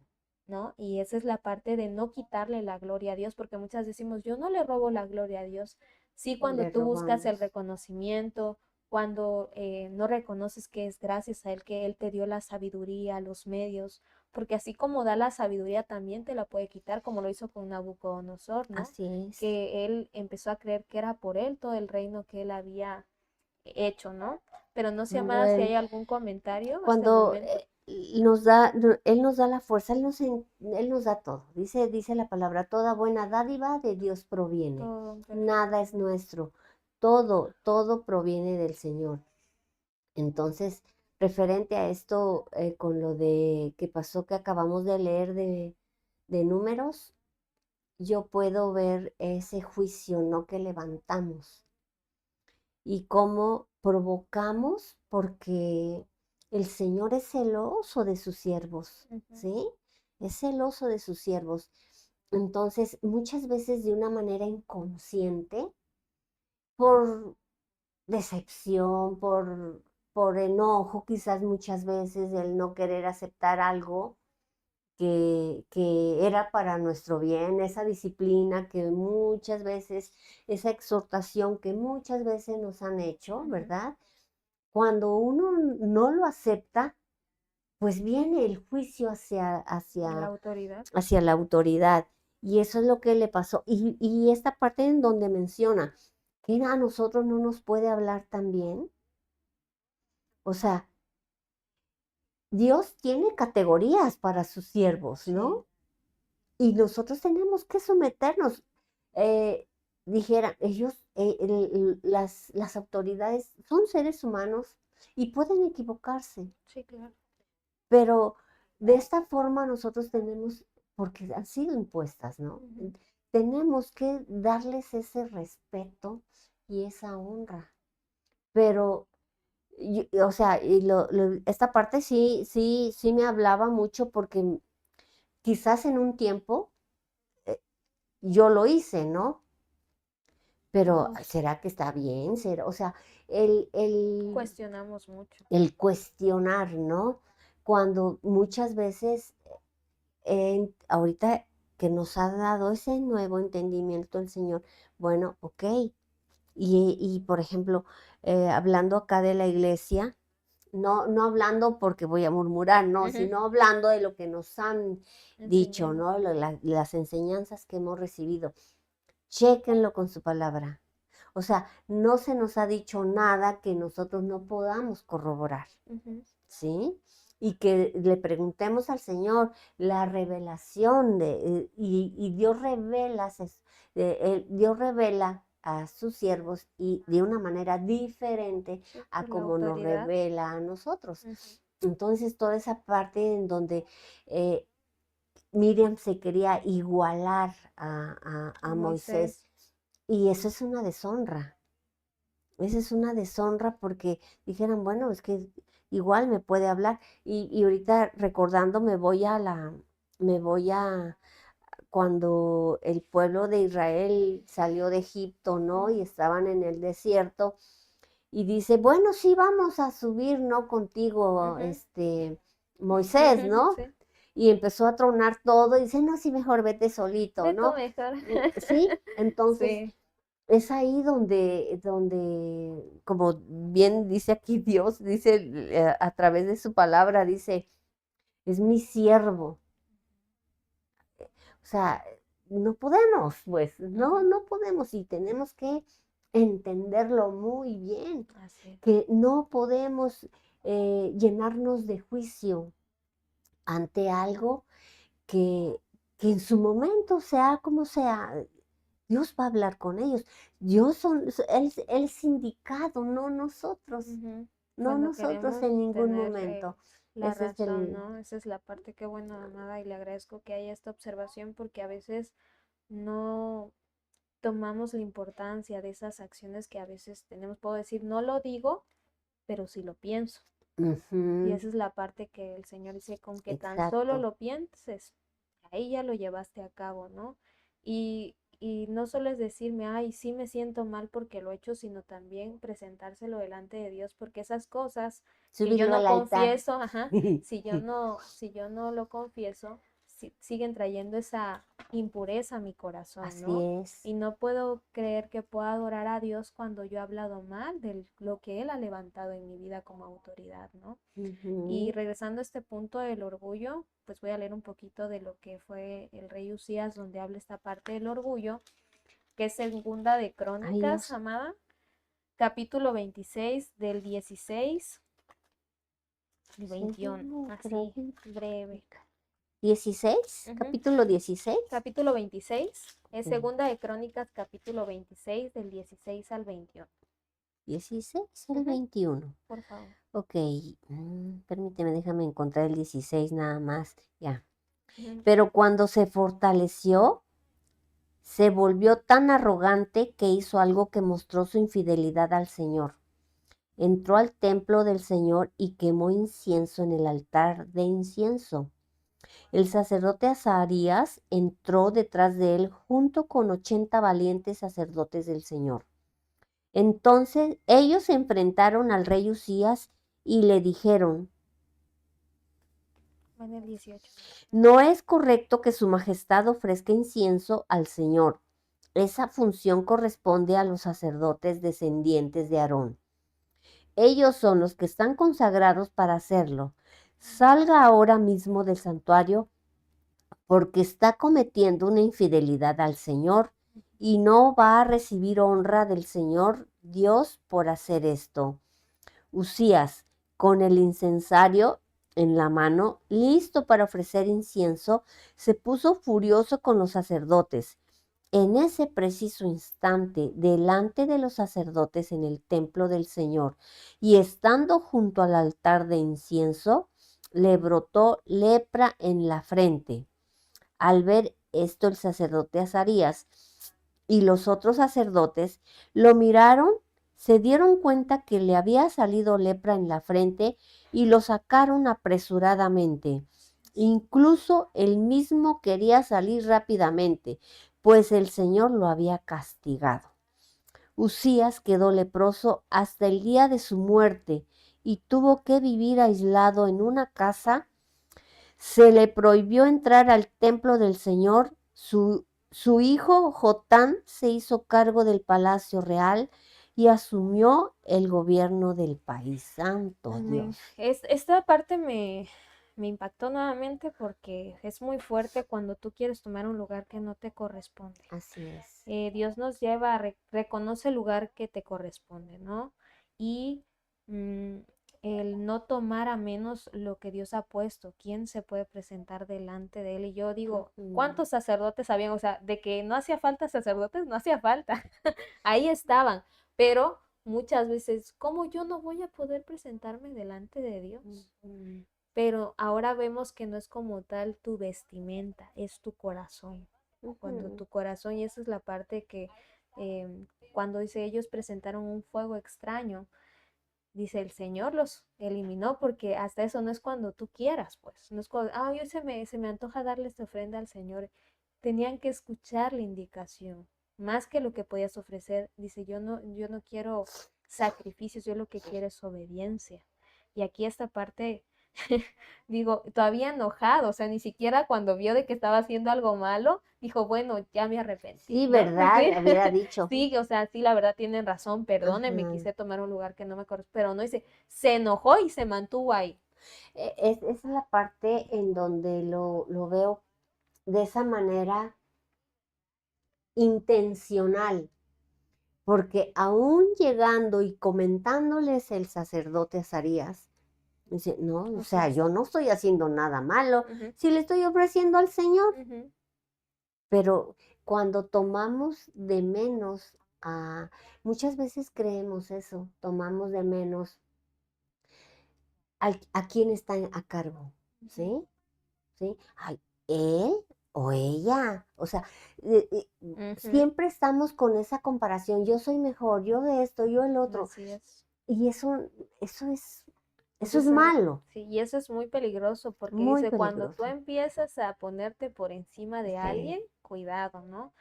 ¿no? Y esa es la parte de no quitarle la gloria a Dios, porque muchas decimos, yo no le robo la gloria a Dios. Sí, cuando Le tú buscas el robamos. reconocimiento, cuando no reconoces que es gracias a Él que Él te dio la sabiduría, los medios, porque así como da la sabiduría, también te la puede quitar, como lo hizo con Nabucodonosor, ¿no? Así es. Que él empezó a creer que era por él todo el reino que él había hecho, ¿no? Pero no sé, amada, si Bueno, hay algún comentario hasta el cuando momento. Él nos da la fuerza, Él nos da todo. Dice la palabra, toda buena dádiva de Dios proviene. Todo Nada perfecto. es nuestro. Todo proviene del Señor. Entonces, referente a esto, con lo de que pasó que acabamos de leer de Números, yo puedo ver ese juicio, ¿no? Que levantamos y cómo provocamos, porque el Señor es celoso de sus siervos, Ujú. ¿sí? Es celoso de sus siervos. Entonces, muchas veces de una manera inconsciente, por decepción, por enojo, quizás muchas veces el no querer aceptar algo que era para nuestro bien, esa disciplina que muchas veces, esa exhortación que muchas veces nos han hecho, Ujú. ¿verdad? Cuando uno no lo acepta, pues viene el juicio La autoridad. hacia la autoridad. Y eso es lo que le pasó. Y esta parte en donde menciona que a nosotros no nos puede hablar también. O sea, Dios tiene categorías para sus siervos, Sí, ¿no? Y nosotros tenemos que someternos. Eh, dijera, ellos, las autoridades son seres humanos y pueden equivocarse, sí, claro. pero de esta forma nosotros tenemos, porque han sido impuestas, ¿no? Ujú. Tenemos que darles ese respeto y esa honra. Pero, o sea, esta parte sí, sí, sí me hablaba mucho porque quizás en un tiempo yo lo hice, ¿no? Pero, Todos ¿será que está bien? ¿Será? O sea, el, el, cuestionamos mucho. el cuestionar, ¿no? Cuando muchas veces, ahorita que nos ha dado ese nuevo entendimiento el Señor, bueno, ok. Y por ejemplo, hablando acá de la iglesia, no, no hablando porque voy a murmurar, no, Ujú. sino hablando de lo que nos han dicho, Enseñado. ¿no? Las enseñanzas que hemos recibido. Chéquenlo con su palabra. O sea, no se nos ha dicho nada que nosotros no podamos corroborar, Ujú. ¿sí? Y que le preguntemos al Señor la revelación y Dios revela, Dios revela a sus siervos y de una manera diferente Sí, a por la como nos autoridad. revela a nosotros. Ujú. Entonces, toda esa parte en donde eh, Miriam se quería igualar A a Moisés, Moisés. y eso es una deshonra. Esa es una deshonra porque dijeran, bueno, es que igual me puede hablar. Y ahorita recordando me voy a cuando el pueblo de Israel salió de Egipto, ¿no? Y Ujú. estaban en el desierto. Y dice, bueno, sí, vamos a subir, ¿no? Contigo, Ujú. Moisés, ¿no? Sí. Y empezó a tronar todo y dice, no, sí, mejor vete solito, Ve tú ¿no? mejor. Sí, entonces Sí. es ahí como bien dice aquí Dios, dice a través de su palabra, dice, es mi siervo. O sea, no podemos, pues, no, Ujú. no podemos y tenemos que entenderlo muy bien, Así es. que no podemos llenarnos de juicio ante algo que, que en su momento, sea como sea, Dios va a hablar con ellos. Él es indicado, no nosotros, Ujú. no Cuando nosotros queremos en ningún tener momento. la Ese es razón, el... ¿no? Esa es la parte que bueno, amada, y le agradezco que haya esta observación porque a veces no tomamos la importancia de esas acciones que a veces tenemos. Puedo decir, no lo digo, pero sí lo pienso. Y Ujú, esa es la parte que el Señor dice, con que tan solo exacto. lo pienses, ahí ya lo llevaste a cabo, ¿no? Y no solo es decirme, ay, sí me siento mal porque lo he hecho, sino también presentárselo delante de Dios, porque esas cosas que yo Subirlo no al altar. confieso, ajá, si yo no lo confieso, siguen trayendo esa impureza a mi corazón, Así ¿no? es. Y no puedo creer que pueda adorar a Dios cuando yo he hablado mal de lo que Él ha levantado en mi vida como autoridad, ¿no? Y Ujú. regresando a este punto del orgullo, pues voy a leer un poquito de lo que fue el rey Usías, donde habla esta parte del orgullo, que es segunda de Ay, Crónicas, Dios. amada, capítulo 26 del 16 y 21, Segundo así, breve. Crónica. 16, Ujú. capítulo 16. Capítulo 26 es Ok. segunda de Crónicas, capítulo 26 del 16 al 21. 16 al Ujú. 21. Por favor. Ok, permíteme, déjame encontrar el 16 nada más. Ya. Ujú. Pero cuando se fortaleció, se volvió tan arrogante que hizo algo que mostró su infidelidad al Señor. Entró al templo del Señor y quemó incienso en el altar de incienso. El sacerdote Azarías entró detrás de él junto con 80 valientes sacerdotes del Señor. Entonces ellos se enfrentaron al rey Usías y le dijeron, En el 18. no es correcto que su majestad ofrezca incienso al Señor. Esa función corresponde a los sacerdotes descendientes de Aarón. Ellos son los que están consagrados para hacerlo. Salga ahora mismo del santuario porque está cometiendo una infidelidad al Señor y no va a recibir honra del Señor Dios por hacer esto. Usías, con el incensario en la mano, listo para ofrecer incienso, se puso furioso con los sacerdotes. En ese preciso instante, delante de los sacerdotes en el templo del Señor, y estando junto al altar de incienso, le brotó lepra en la frente. Al ver esto, el sacerdote Azarías y los otros sacerdotes lo miraron, se dieron cuenta que le había salido lepra en la frente y lo sacaron apresuradamente. Incluso él mismo quería salir rápidamente, pues el Señor lo había castigado. Usías quedó leproso hasta el día de su muerte y tuvo que vivir aislado en una casa. Se le prohibió entrar al templo del Señor. Su hijo Jotán se hizo cargo del palacio real y asumió el gobierno del país. Santo Amén. Dios. Esta parte me impactó nuevamente porque es muy fuerte cuando tú quieres tomar un lugar que no te corresponde. Así es. Dios nos lleva a reconoce el lugar que te corresponde, ¿no? Y mm, el no tomar a menos lo que Dios ha puesto. ¿Quién se puede presentar delante de Él? Y yo digo, ¿cuántos sacerdotes habían? O sea, de que no hacía falta sacerdotes, no hacía falta. Ahí estaban, pero muchas veces, ¿cómo yo no voy a poder presentarme delante de Dios? Pero ahora vemos que no es como tal tu vestimenta, es tu corazón. Cuando tu corazón, y esa es la parte que cuando dice ellos presentaron un fuego extraño, dice el Señor los eliminó porque hasta eso no es cuando tú quieras, pues. No es cuando, yo se me antoja darle esta ofrenda al Señor. Tenían que escuchar la indicación, más que lo que podías ofrecer. Dice, yo no quiero sacrificios, yo lo que quiero es obediencia. Y aquí esta parte, digo, todavía enojado, o sea, ni siquiera cuando vio de que estaba haciendo algo malo, dijo, bueno, ya me arrepentí, Sí, ¿no? ¿verdad? Sí, Hubiera dicho. sí, o sea, sí, la verdad tienen razón, perdónenme, Ajá. quise tomar un lugar que no me corresponde, pero no dice, se enojó y se mantuvo ahí. Esa es la parte en donde lo veo de esa manera intencional, porque aún llegando y comentándoles el sacerdote Azarías, dice, no, o Así sea, es. yo no estoy haciendo nada malo, Ujú, si le estoy ofreciendo al Señor, ujú, pero cuando tomamos de menos muchas veces creemos eso, tomamos de menos a quien está a cargo, ujú, ¿sí? ¿Sí? Ay, él o ella, o sea, ujú. siempre estamos con esa comparación, yo soy mejor, yo esto, yo el otro, Así es. y eso es, Eso eso es es algo, malo, sí, y eso es muy peligroso porque muy dice, cuando tú peligroso. empiezas a ponerte por encima de Sí. alguien, cuidado, ¿no?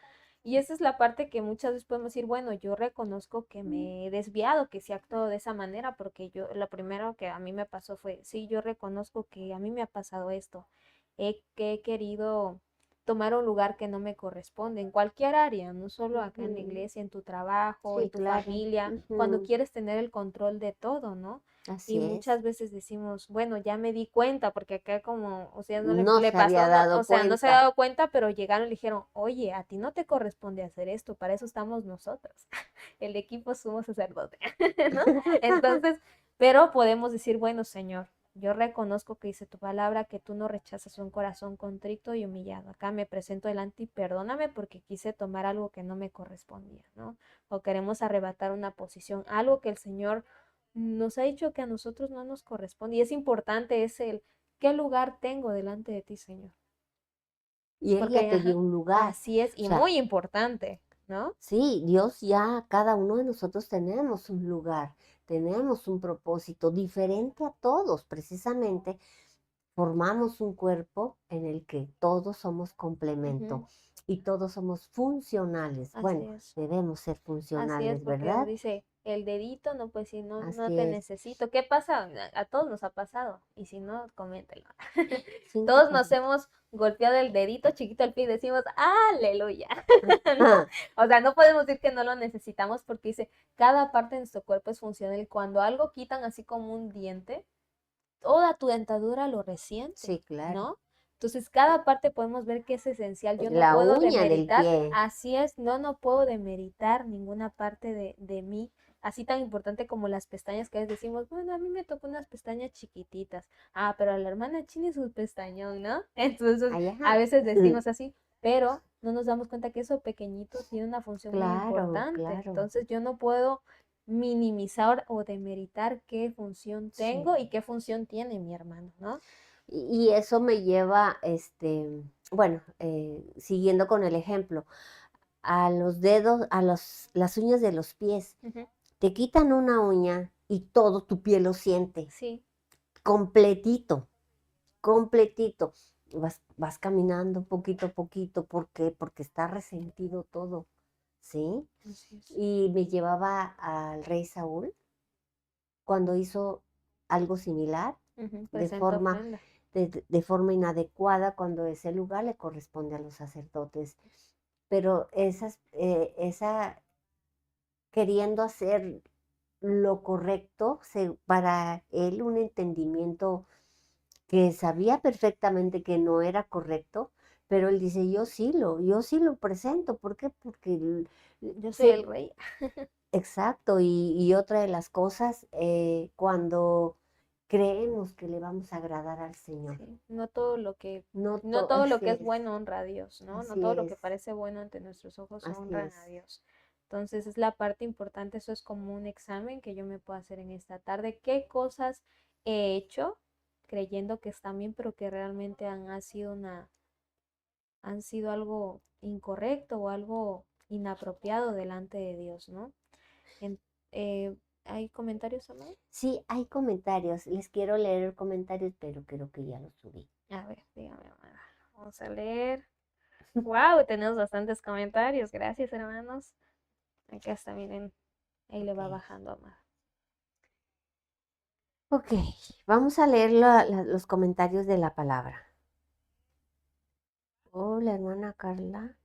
Y esa es la parte que muchas veces podemos decir, bueno, yo reconozco que me he desviado, que sí actúo de esa manera, porque yo, lo primero que a mí me pasó fue, sí, yo reconozco que a mí me ha pasado esto, que he querido tomar un lugar que no me corresponde, en cualquier área, no solo acá en la Ujú. iglesia, en tu trabajo, en Sí, tu claro. familia, cuando Ujú. quieres tener el control de todo, ¿no? Y Así es. muchas veces decimos, bueno, ya me di cuenta, porque acá como, o sea, no le, No le se pasó, había no, o dado sea, no se había cuenta. dado cuenta, pero llegaron y le dijeron, oye, a ti no te corresponde hacer esto, para eso estamos nosotros, el equipo sumo sacerdote, ¿no? Entonces, pero podemos decir, bueno, Señor, yo reconozco que dice tu palabra que tú no rechazas un corazón contrito y humillado. Acá me presento delante y perdóname porque quise tomar algo que no me correspondía, ¿no? O queremos arrebatar una posición, algo que el Señor nos ha dicho que a nosotros no nos corresponde. Y es importante, es el, ¿qué lugar tengo delante de ti, Señor? Y él ya Porque, te dio ajá, un lugar. así es, O y sea, muy importante, ¿no? sí, Dios ya, cada uno de nosotros tenemos un lugar, tenemos un propósito diferente a todos. Precisamente formamos un cuerpo en el que todos somos complemento Ujú, y todos somos funcionales. así Bueno, es. debemos ser Así es, funcionales, porque ¿verdad? dice el dedito, no, pues si no, no Así te es. necesito. ¿Qué pasa? A todos nos ha pasado. Y si no, coméntelo. Cinco Todos nos cosas. hemos golpeado el dedito chiquito al pie y decimos, aleluya. ¿No? O sea, no podemos decir que no lo necesitamos porque dice, cada parte de nuestro cuerpo es funcional. Y cuando algo quitan así como un diente, toda tu dentadura lo resiente, Sí, claro. ¿no? Entonces, cada parte podemos ver que es esencial. Yo no La puedo uña del demeritar, pie. así es, no puedo demeritar ninguna parte de mí, así tan importante como las pestañas que a veces decimos, bueno, a mí me tocó unas pestañas chiquititas. Ah, pero a la hermana Chini su pestañón, ¿no? Entonces, Ay, a ajá. veces decimos así, pero no nos damos cuenta que eso pequeñito tiene una función muy Claro, importante. claro. Entonces, yo no puedo minimizar o demeritar qué función tengo y Sí. qué función tiene mi hermano, ¿no? Y eso me lleva, bueno, siguiendo con el ejemplo, a los dedos, las uñas de los pies. Ujú. Te quitan una uña y todo tu piel lo siente, Sí, completito, completito. Vas caminando poquito a poquito, ¿por qué? Porque está resentido todo, ¿sí? así es. Y me llevaba al rey Saúl cuando hizo algo similar, Ujú, de presenta forma, ofrenda. de forma inadecuada, cuando ese lugar le corresponde a los sacerdotes. Pero esa queriendo hacer lo correcto, para él un entendimiento que sabía perfectamente que no era correcto, pero él dice, yo sí lo presento. ¿Por qué? Porque Yo soy el se, rey. exacto, y otra de las cosas, cuando creemos que le vamos a agradar al Señor, Sí, no todo lo que, no no todo, todo lo que es bueno honra a Dios, ¿no? No todo lo que así parece bueno ante nuestros ojos honran a es, Dios. Entonces es la parte importante, eso es como un examen que yo me puedo hacer en esta tarde. ¿Qué cosas he hecho creyendo que están bien, pero que realmente han sido algo incorrecto o algo inapropiado delante de Dios, ¿no? En- eh, ¿Hay comentarios, Amado? sí, hay comentarios, les quiero leer comentarios, pero creo que ya los subí. A ver, dígame, Amada. Vamos a leer. Wow, tenemos bastantes comentarios. Gracias, hermanos. Acá está, miren. Ahí le Ok, va bajando, Amada. ok, vamos a leer los comentarios de la palabra. Oh, la hermana Carla.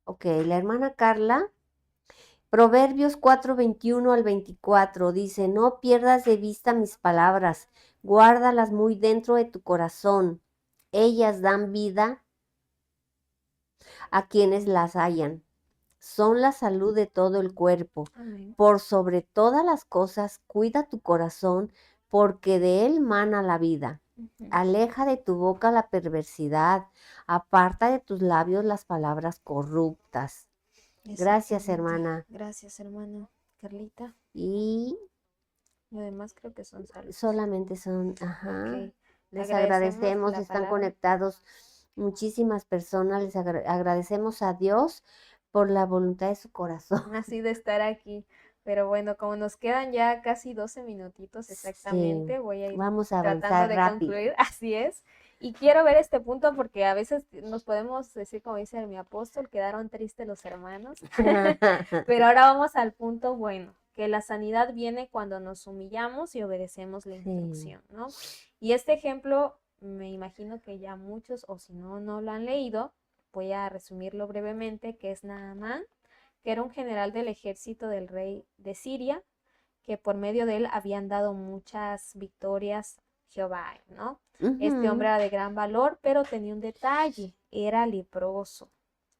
Ok, la hermana Carla. Proverbios 4:21 al 24 dice, no pierdas de vista mis palabras, guárdalas muy dentro de tu corazón. Ellas dan vida a quienes las hallan. Son la salud de todo el cuerpo. Amén. Por sobre todas las cosas, cuida tu corazón, porque de él mana la vida. Ujú. Aleja de tu boca la perversidad, aparta de tus labios las palabras corruptas. Gracias, Exactamente. hermana. Gracias, hermana Carlita. Y Lo demás creo que son salmos. solamente son, ajá, Ok. les Agradecemos agradecemos, la están palabra. conectados muchísimas personas, les agradecemos a Dios por la voluntad de su corazón. Así de estar aquí. Pero bueno, como nos quedan ya casi 12 minutitos Sí, exactamente, voy a ir vamos a tratando avanzar de rápido. concluir. Así es. Y quiero ver este punto porque a veces nos podemos decir, como dice mi apóstol, quedaron tristes los hermanos. Pero ahora vamos al punto bueno, que la sanidad viene cuando nos humillamos y obedecemos la Sí. instrucción, ¿no? Y este ejemplo, me imagino que ya muchos, o si no, no lo han leído, voy a resumirlo brevemente, que es Naamán, que era un general del ejército del rey de Siria, que por medio de él habían dado muchas victorias Jehová, ¿no? Este hombre Ujú. era de gran valor, pero tenía un detalle, era leproso,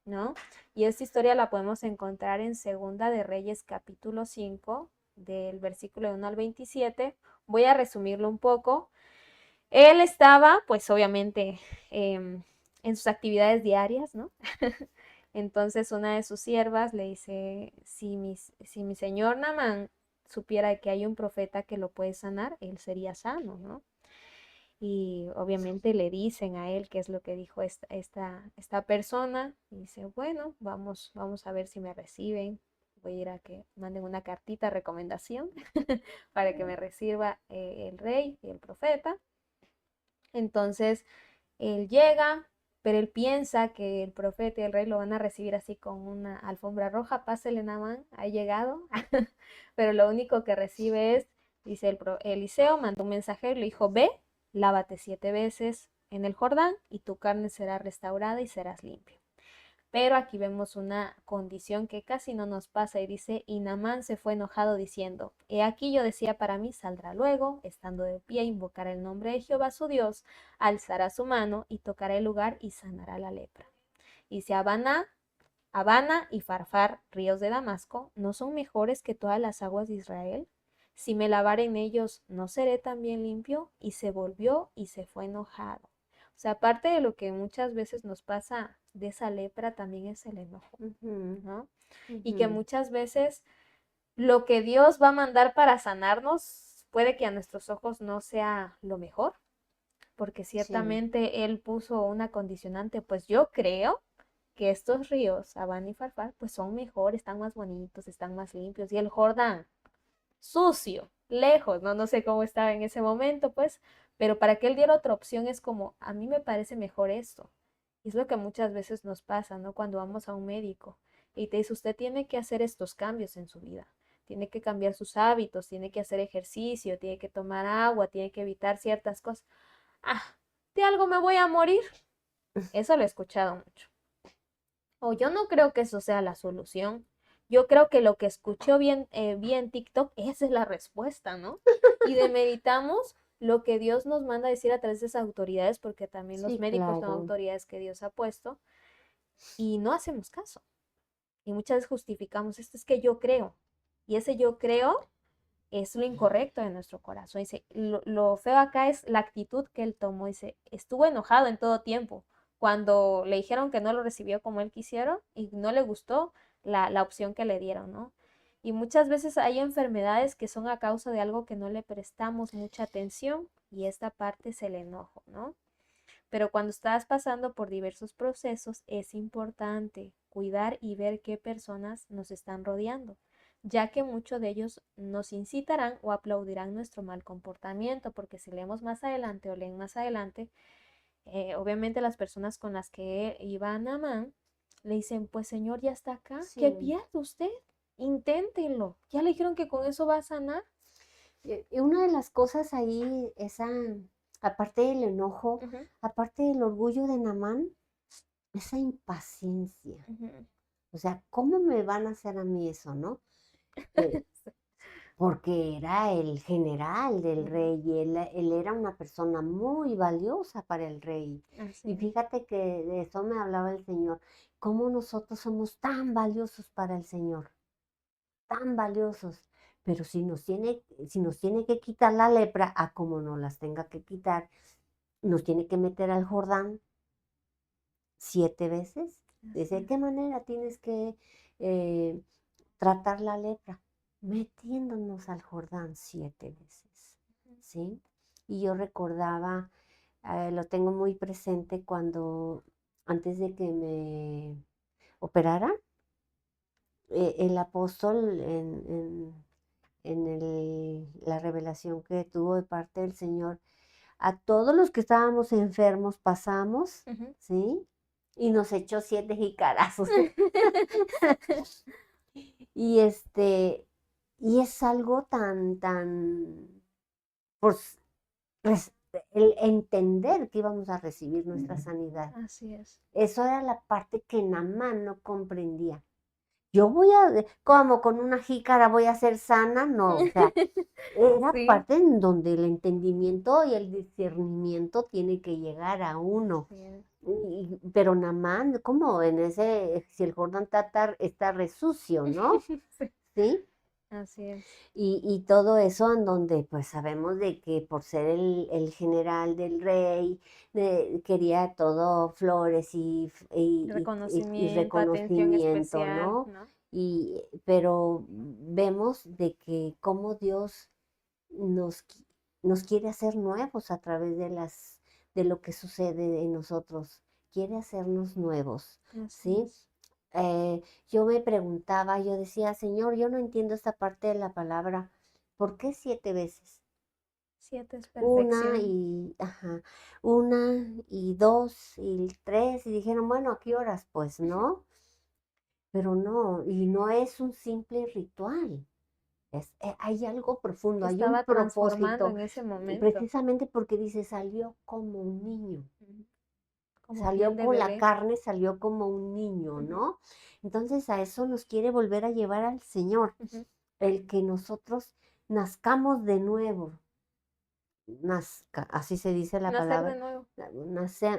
¿no? Y esta historia la podemos encontrar en Segunda de Reyes capítulo 5, del versículo 1 al 27. Voy a resumirlo un poco. Él estaba, pues obviamente, en sus actividades diarias, ¿no? Entonces una de sus siervas le dice, si mi señor Namán supiera que hay un profeta que lo puede sanar, él sería sano, ¿no? Y obviamente le dicen a él qué es lo que dijo esta persona. Y dice, bueno, vamos a ver si me reciben. Voy a ir a que manden una cartita de recomendación para que me reciba el rey y el profeta. Entonces él llega, pero él piensa que el profeta y el rey lo van a recibir así con una alfombra roja. Pásele, Namán, ha llegado. Pero lo único que recibe es, dice Eliseo, mandó un mensajero y le dijo, ve, lávate 7 veces en el Jordán y tu carne será restaurada y serás limpio. Pero aquí vemos una condición que casi no nos pasa y dice, y Naamán se fue enojado diciendo, he aquí yo decía para mí, saldrá luego, estando de pie, invocará el nombre de Jehová su Dios, alzará su mano y tocará el lugar y sanará la lepra. Y si Habana y Farfar, ríos de Damasco, ¿no son mejores que todas las aguas de Israel? Si me lavare en ellos, ¿no seré también limpio? Y se volvió y se fue enojado. O sea, aparte de lo que muchas veces nos pasa de esa lepra, también es el enojo, Ujú, ¿no? Y que ujú. muchas veces lo que Dios va a mandar para sanarnos puede que a nuestros ojos no sea lo mejor, porque Sí, ciertamente Él puso una condicionante, pues yo creo que estos ríos, Abán y Farfar, pues son mejores, están más bonitos, están más limpios. Y el Jordán, sucio, lejos, no, no sé cómo estaba en ese momento, pues, pero para que él diera otra opción es como, a mí me parece mejor esto. Y es lo que muchas veces nos pasa, ¿no? Cuando vamos a un médico y te dice, usted tiene que hacer estos cambios en su vida. Tiene que cambiar sus hábitos, tiene que hacer ejercicio, tiene que tomar agua, tiene que evitar ciertas cosas. Ah, de algo me voy a morir. Eso lo he escuchado mucho. O yo no creo que eso sea la solución. Yo creo que lo que escuché vi en TikTok, esa es la respuesta, ¿no? Y demeritamos lo que Dios nos manda a decir a través de esas autoridades, porque también los sí, médicos son claro. autoridades que Dios ha puesto, y no hacemos caso. Y muchas veces justificamos, esto es que yo creo. Y ese yo creo es lo incorrecto de nuestro corazón. Dice, lo feo acá es la actitud que él tomó. Dice, estuvo enojado en todo tiempo. Cuando le dijeron que no lo recibió como él quisieron y no le gustó la opción que le dieron, ¿no? Y muchas veces hay enfermedades que son a causa de algo que no le prestamos mucha atención y esta parte es el enojo, ¿no? Pero cuando estás pasando por diversos procesos, es importante cuidar y ver qué personas nos están rodeando, ya que muchos de ellos nos incitarán o aplaudirán nuestro mal comportamiento, porque si leemos más adelante o leen más adelante, obviamente las personas con las que iba Naamán le dicen, pues Señor, ya está acá, ¿qué Sí. pierde usted? Inténtenlo. Ya le dijeron que con eso va a sanar. Y una de las cosas ahí, aparte del enojo, Ujú, aparte del orgullo de Namán, esa impaciencia. ujú. O sea, ¿cómo me van a hacer a mí eso, no? Eh, Porque era el general del Ujú, rey y él era una persona muy valiosa para el rey. así Y es. fíjate que de eso me hablaba el Señor, cómo nosotros somos tan valiosos para el Señor, tan valiosos. Pero si nos tiene que quitar la lepra, a como nos las tenga que quitar, nos tiene que meter al Jordán 7 veces. Así ¿De es. qué manera tienes que eh, tratar la lepra? Metiéndonos al Jordán 7 veces, ¿sí? Y yo recordaba, lo tengo muy presente cuando, antes de que me operaran, el apóstol en la revelación que tuvo de parte del Señor, a todos los que estábamos enfermos pasamos, Ujú. ¿sí? Y nos echó 7 jicarazos. Y y es algo pues, res- el entender que íbamos a recibir nuestra sanidad. Así es. Eso era la parte que Namán no comprendía. ¿Cómo? ¿Con una jícara voy a ser sana? No, o sea, era Sí, parte en donde el entendimiento y el discernimiento tiene que llegar a uno. así es. Pero Namán, ¿cómo? Si el Jordán Tatar está resucio, ¿no? Sí, ¿Sí? así es. Y todo eso en donde pues sabemos de que por ser el general del rey, quería todo flores y Reconocimiento, atención reconocimiento, especial, ¿no? ¿no? Pero vemos de que cómo Dios nos, qui- nos quiere hacer nuevos a través de lo que sucede en nosotros. Quiere hacernos nuevos, Así ¿sí? es. Yo me preguntaba, yo decía, Señor, yo no entiendo esta parte de la palabra. ¿Por qué 7 veces? Siete es Una perfección. ajá, una y dos y tres, y dijeron, bueno, ¿a qué horas? Pues no, pero no, y no es un simple ritual. Hay algo profundo, Que hay un estaba transformando propósito, en ese momento. precisamente porque dice, salió como un niño. Ujú. Como salió piel de con la bebé. carne, salió como un niño, Ujú, ¿no? Entonces a eso nos quiere volver a llevar al Señor, ujú. el que nosotros nazcamos de nuevo, así se dice la Nacer de palabra, nuevo.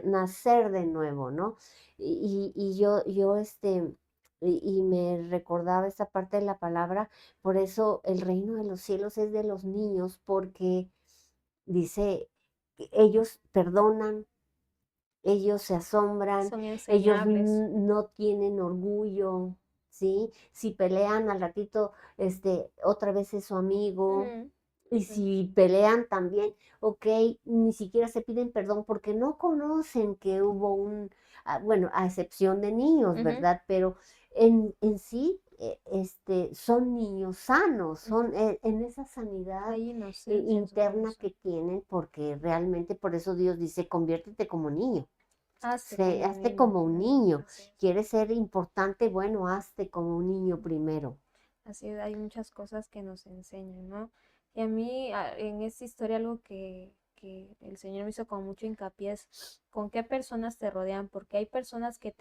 nacer de nuevo, ¿no? Y yo, y me recordaba esta parte de la palabra, por eso el reino de los cielos es de los niños, porque dice, que ellos perdonan, ellos se asombran, Son ellos enseñables. no tienen orgullo, ¿sí? Si pelean al ratito, otra vez es su amigo, Ujú, y ujú, si pelean también, okey, ni siquiera se piden perdón porque no conocen que hubo bueno, a excepción de niños, ujú, ¿verdad? Pero en sí, son niños sanos, ujú. son en esa sanidad Hay inocencia en su interna corazón. que tienen, porque realmente por eso Dios dice: "Conviértete como niño, Hazte como un hazte niño. como un niño". Así es. ¿Quieres ser importante? Bueno, hazte como un niño Ujú. primero. Así es, hay muchas cosas que nos enseñan, ¿no? Y a mí, en esta historia, algo que el Señor me hizo con mucho hincapié es con qué personas te rodean, porque hay personas que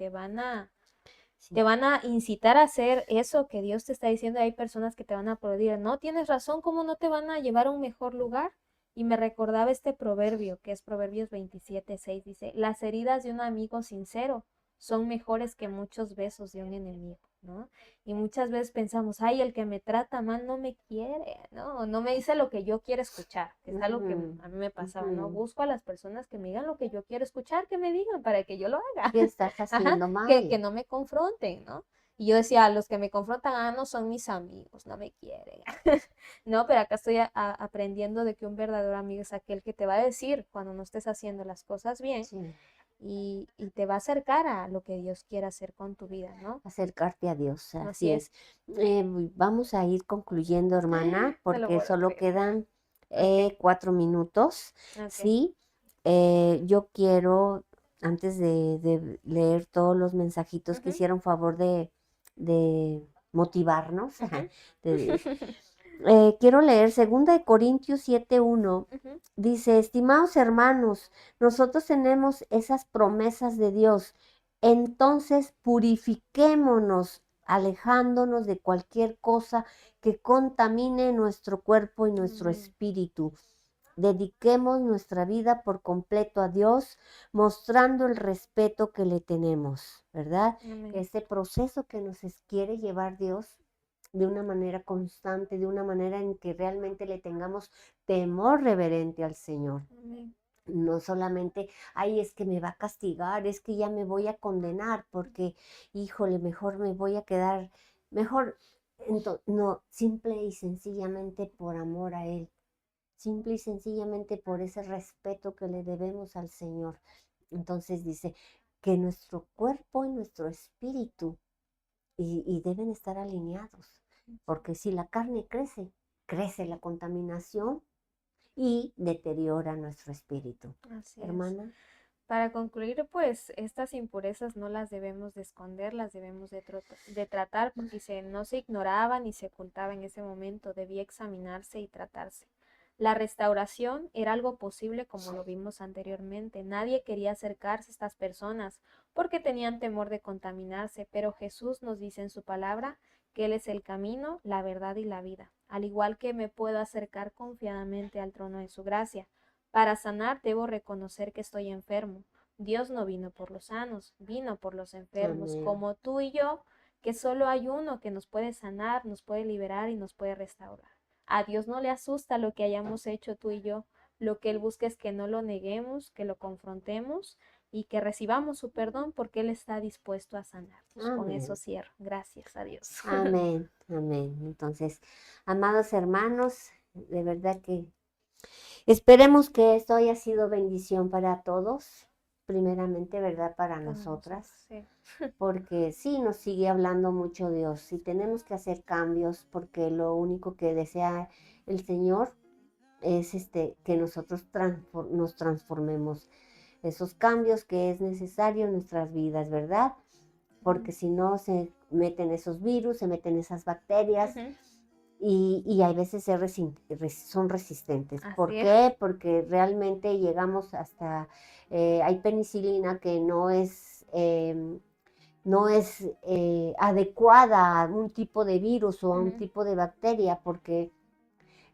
Sí. te van a incitar a hacer eso que Dios te está diciendo, y hay personas que te van a aplaudir. No tienes razón, ¿cómo no te van a llevar a un mejor lugar? Y me recordaba este proverbio, que es Proverbios 27:6, dice, las heridas de un amigo sincero son mejores que muchos besos de un enemigo, ¿no? Y muchas veces pensamos, ay, el que me trata mal no me quiere, ¿no? No me dice lo que yo quiero escuchar, que es algo que Ujú, a mí me pasaba, ¿no? ujú. Busco a las personas que me digan lo que yo quiero escuchar, que me digan para que yo lo haga. ¿Qué estás Ajá, haciendo que mal? no me confronten, ¿no? Y yo decía, los que me confrontan, no son mis amigos, no me quieren. No, pero acá estoy aprendiendo de que un verdadero amigo es aquel que te va a decir cuando no estés haciendo las cosas bien Sí, y te va a acercar a lo que Dios quiere hacer con tu vida, ¿no? acercarte a Dios, Así así es. es. Vamos a ir concluyendo, hermana, No lo porque puedo solo creer. quedan Ok, 4 minutos, ok. ¿sí? Yo quiero, antes de leer todos los mensajitos que Ujú, hicieron favor de motivarnos, ujú. de, quiero leer 2 Corintios 7:1. Ujú, Dice, estimados hermanos, nosotros tenemos esas promesas de Dios. Entonces purifiquémonos, alejándonos de cualquier cosa que contamine nuestro cuerpo y nuestro amén, espíritu. Dediquemos nuestra vida por completo a Dios, mostrando el respeto que le tenemos, ¿verdad? amén, Ese proceso que quiere llevar Dios de una manera constante, de una manera en que realmente le tengamos temor reverente al Señor. amén. No solamente, ay, es que me va a castigar, es que ya me voy a condenar porque, híjole, mejor me voy a quedar, mejor, no, simple y sencillamente por amor a Él, simple y sencillamente por ese respeto que le debemos al Señor. Entonces dice que nuestro cuerpo y nuestro espíritu y deben estar alineados, porque si la carne crece, crece la contaminación y deteriora nuestro espíritu. Así es. Hermana, Para concluir, pues estas impurezas no las debemos de esconder, las debemos de tratar, porque no se ignoraba ni se ocultaba en ese momento, debía examinarse y tratarse. La restauración era algo posible como lo vimos anteriormente. Nadie quería acercarse a estas personas porque tenían temor de contaminarse, pero Jesús nos dice en su palabra que Él es el camino, la verdad y la vida, al igual que me puedo acercar confiadamente al trono de su gracia. Para sanar debo reconocer que estoy enfermo. Dios no vino por los sanos, vino por los enfermos, amén, como tú y yo, que solo hay uno que nos puede sanar, nos puede liberar y nos puede restaurar. A Dios no le asusta lo que hayamos hecho tú y yo. Lo que Él busca es que no lo neguemos, que lo confrontemos y que recibamos su perdón porque Él está dispuesto a sanarnos. Con eso amén, cierro. Gracias a Dios. amén, amén. Entonces, amados hermanos, de verdad que esperemos que esto haya sido bendición para todos, primeramente, ¿verdad? Para Para nosotros, nosotras. sí. Porque sí nos sigue hablando mucho Dios y tenemos que hacer cambios porque lo único que desea el Señor es que nosotros nos transformemos, esos cambios que es necesario en nuestras vidas, ¿verdad? Porque si no se meten esos virus, se meten esas bacterias Ujú. y hay veces son resistentes. ¿Por Así es. qué? Porque realmente llegamos hasta, hay penicilina que no es adecuada a un tipo de virus o a un Ujú, tipo de bacteria, porque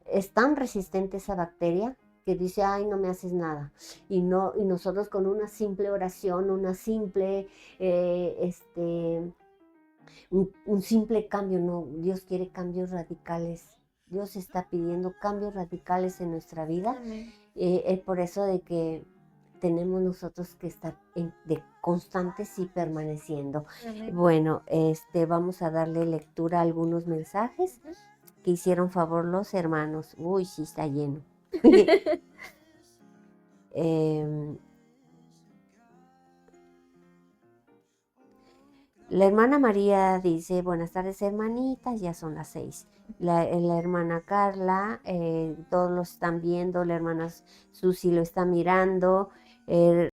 es tan resistente esa bacteria que dice, ay, no me haces nada. Y nosotros con una simple oración, eh, este, un simple cambio, no, Dios quiere cambios radicales. Dios está pidiendo cambios radicales en nuestra vida. amén, Es por eso de que tenemos nosotros que estar de constantes y permaneciendo. amén. Bueno, vamos a darle lectura a algunos mensajes Ujú. que hicieron favor los hermanos. Uy, sí está lleno. Em, la hermana María dice, buenas tardes hermanitas, ya son las 6. La hermana Carla, todos lo están viendo, la hermana Susi lo está mirando,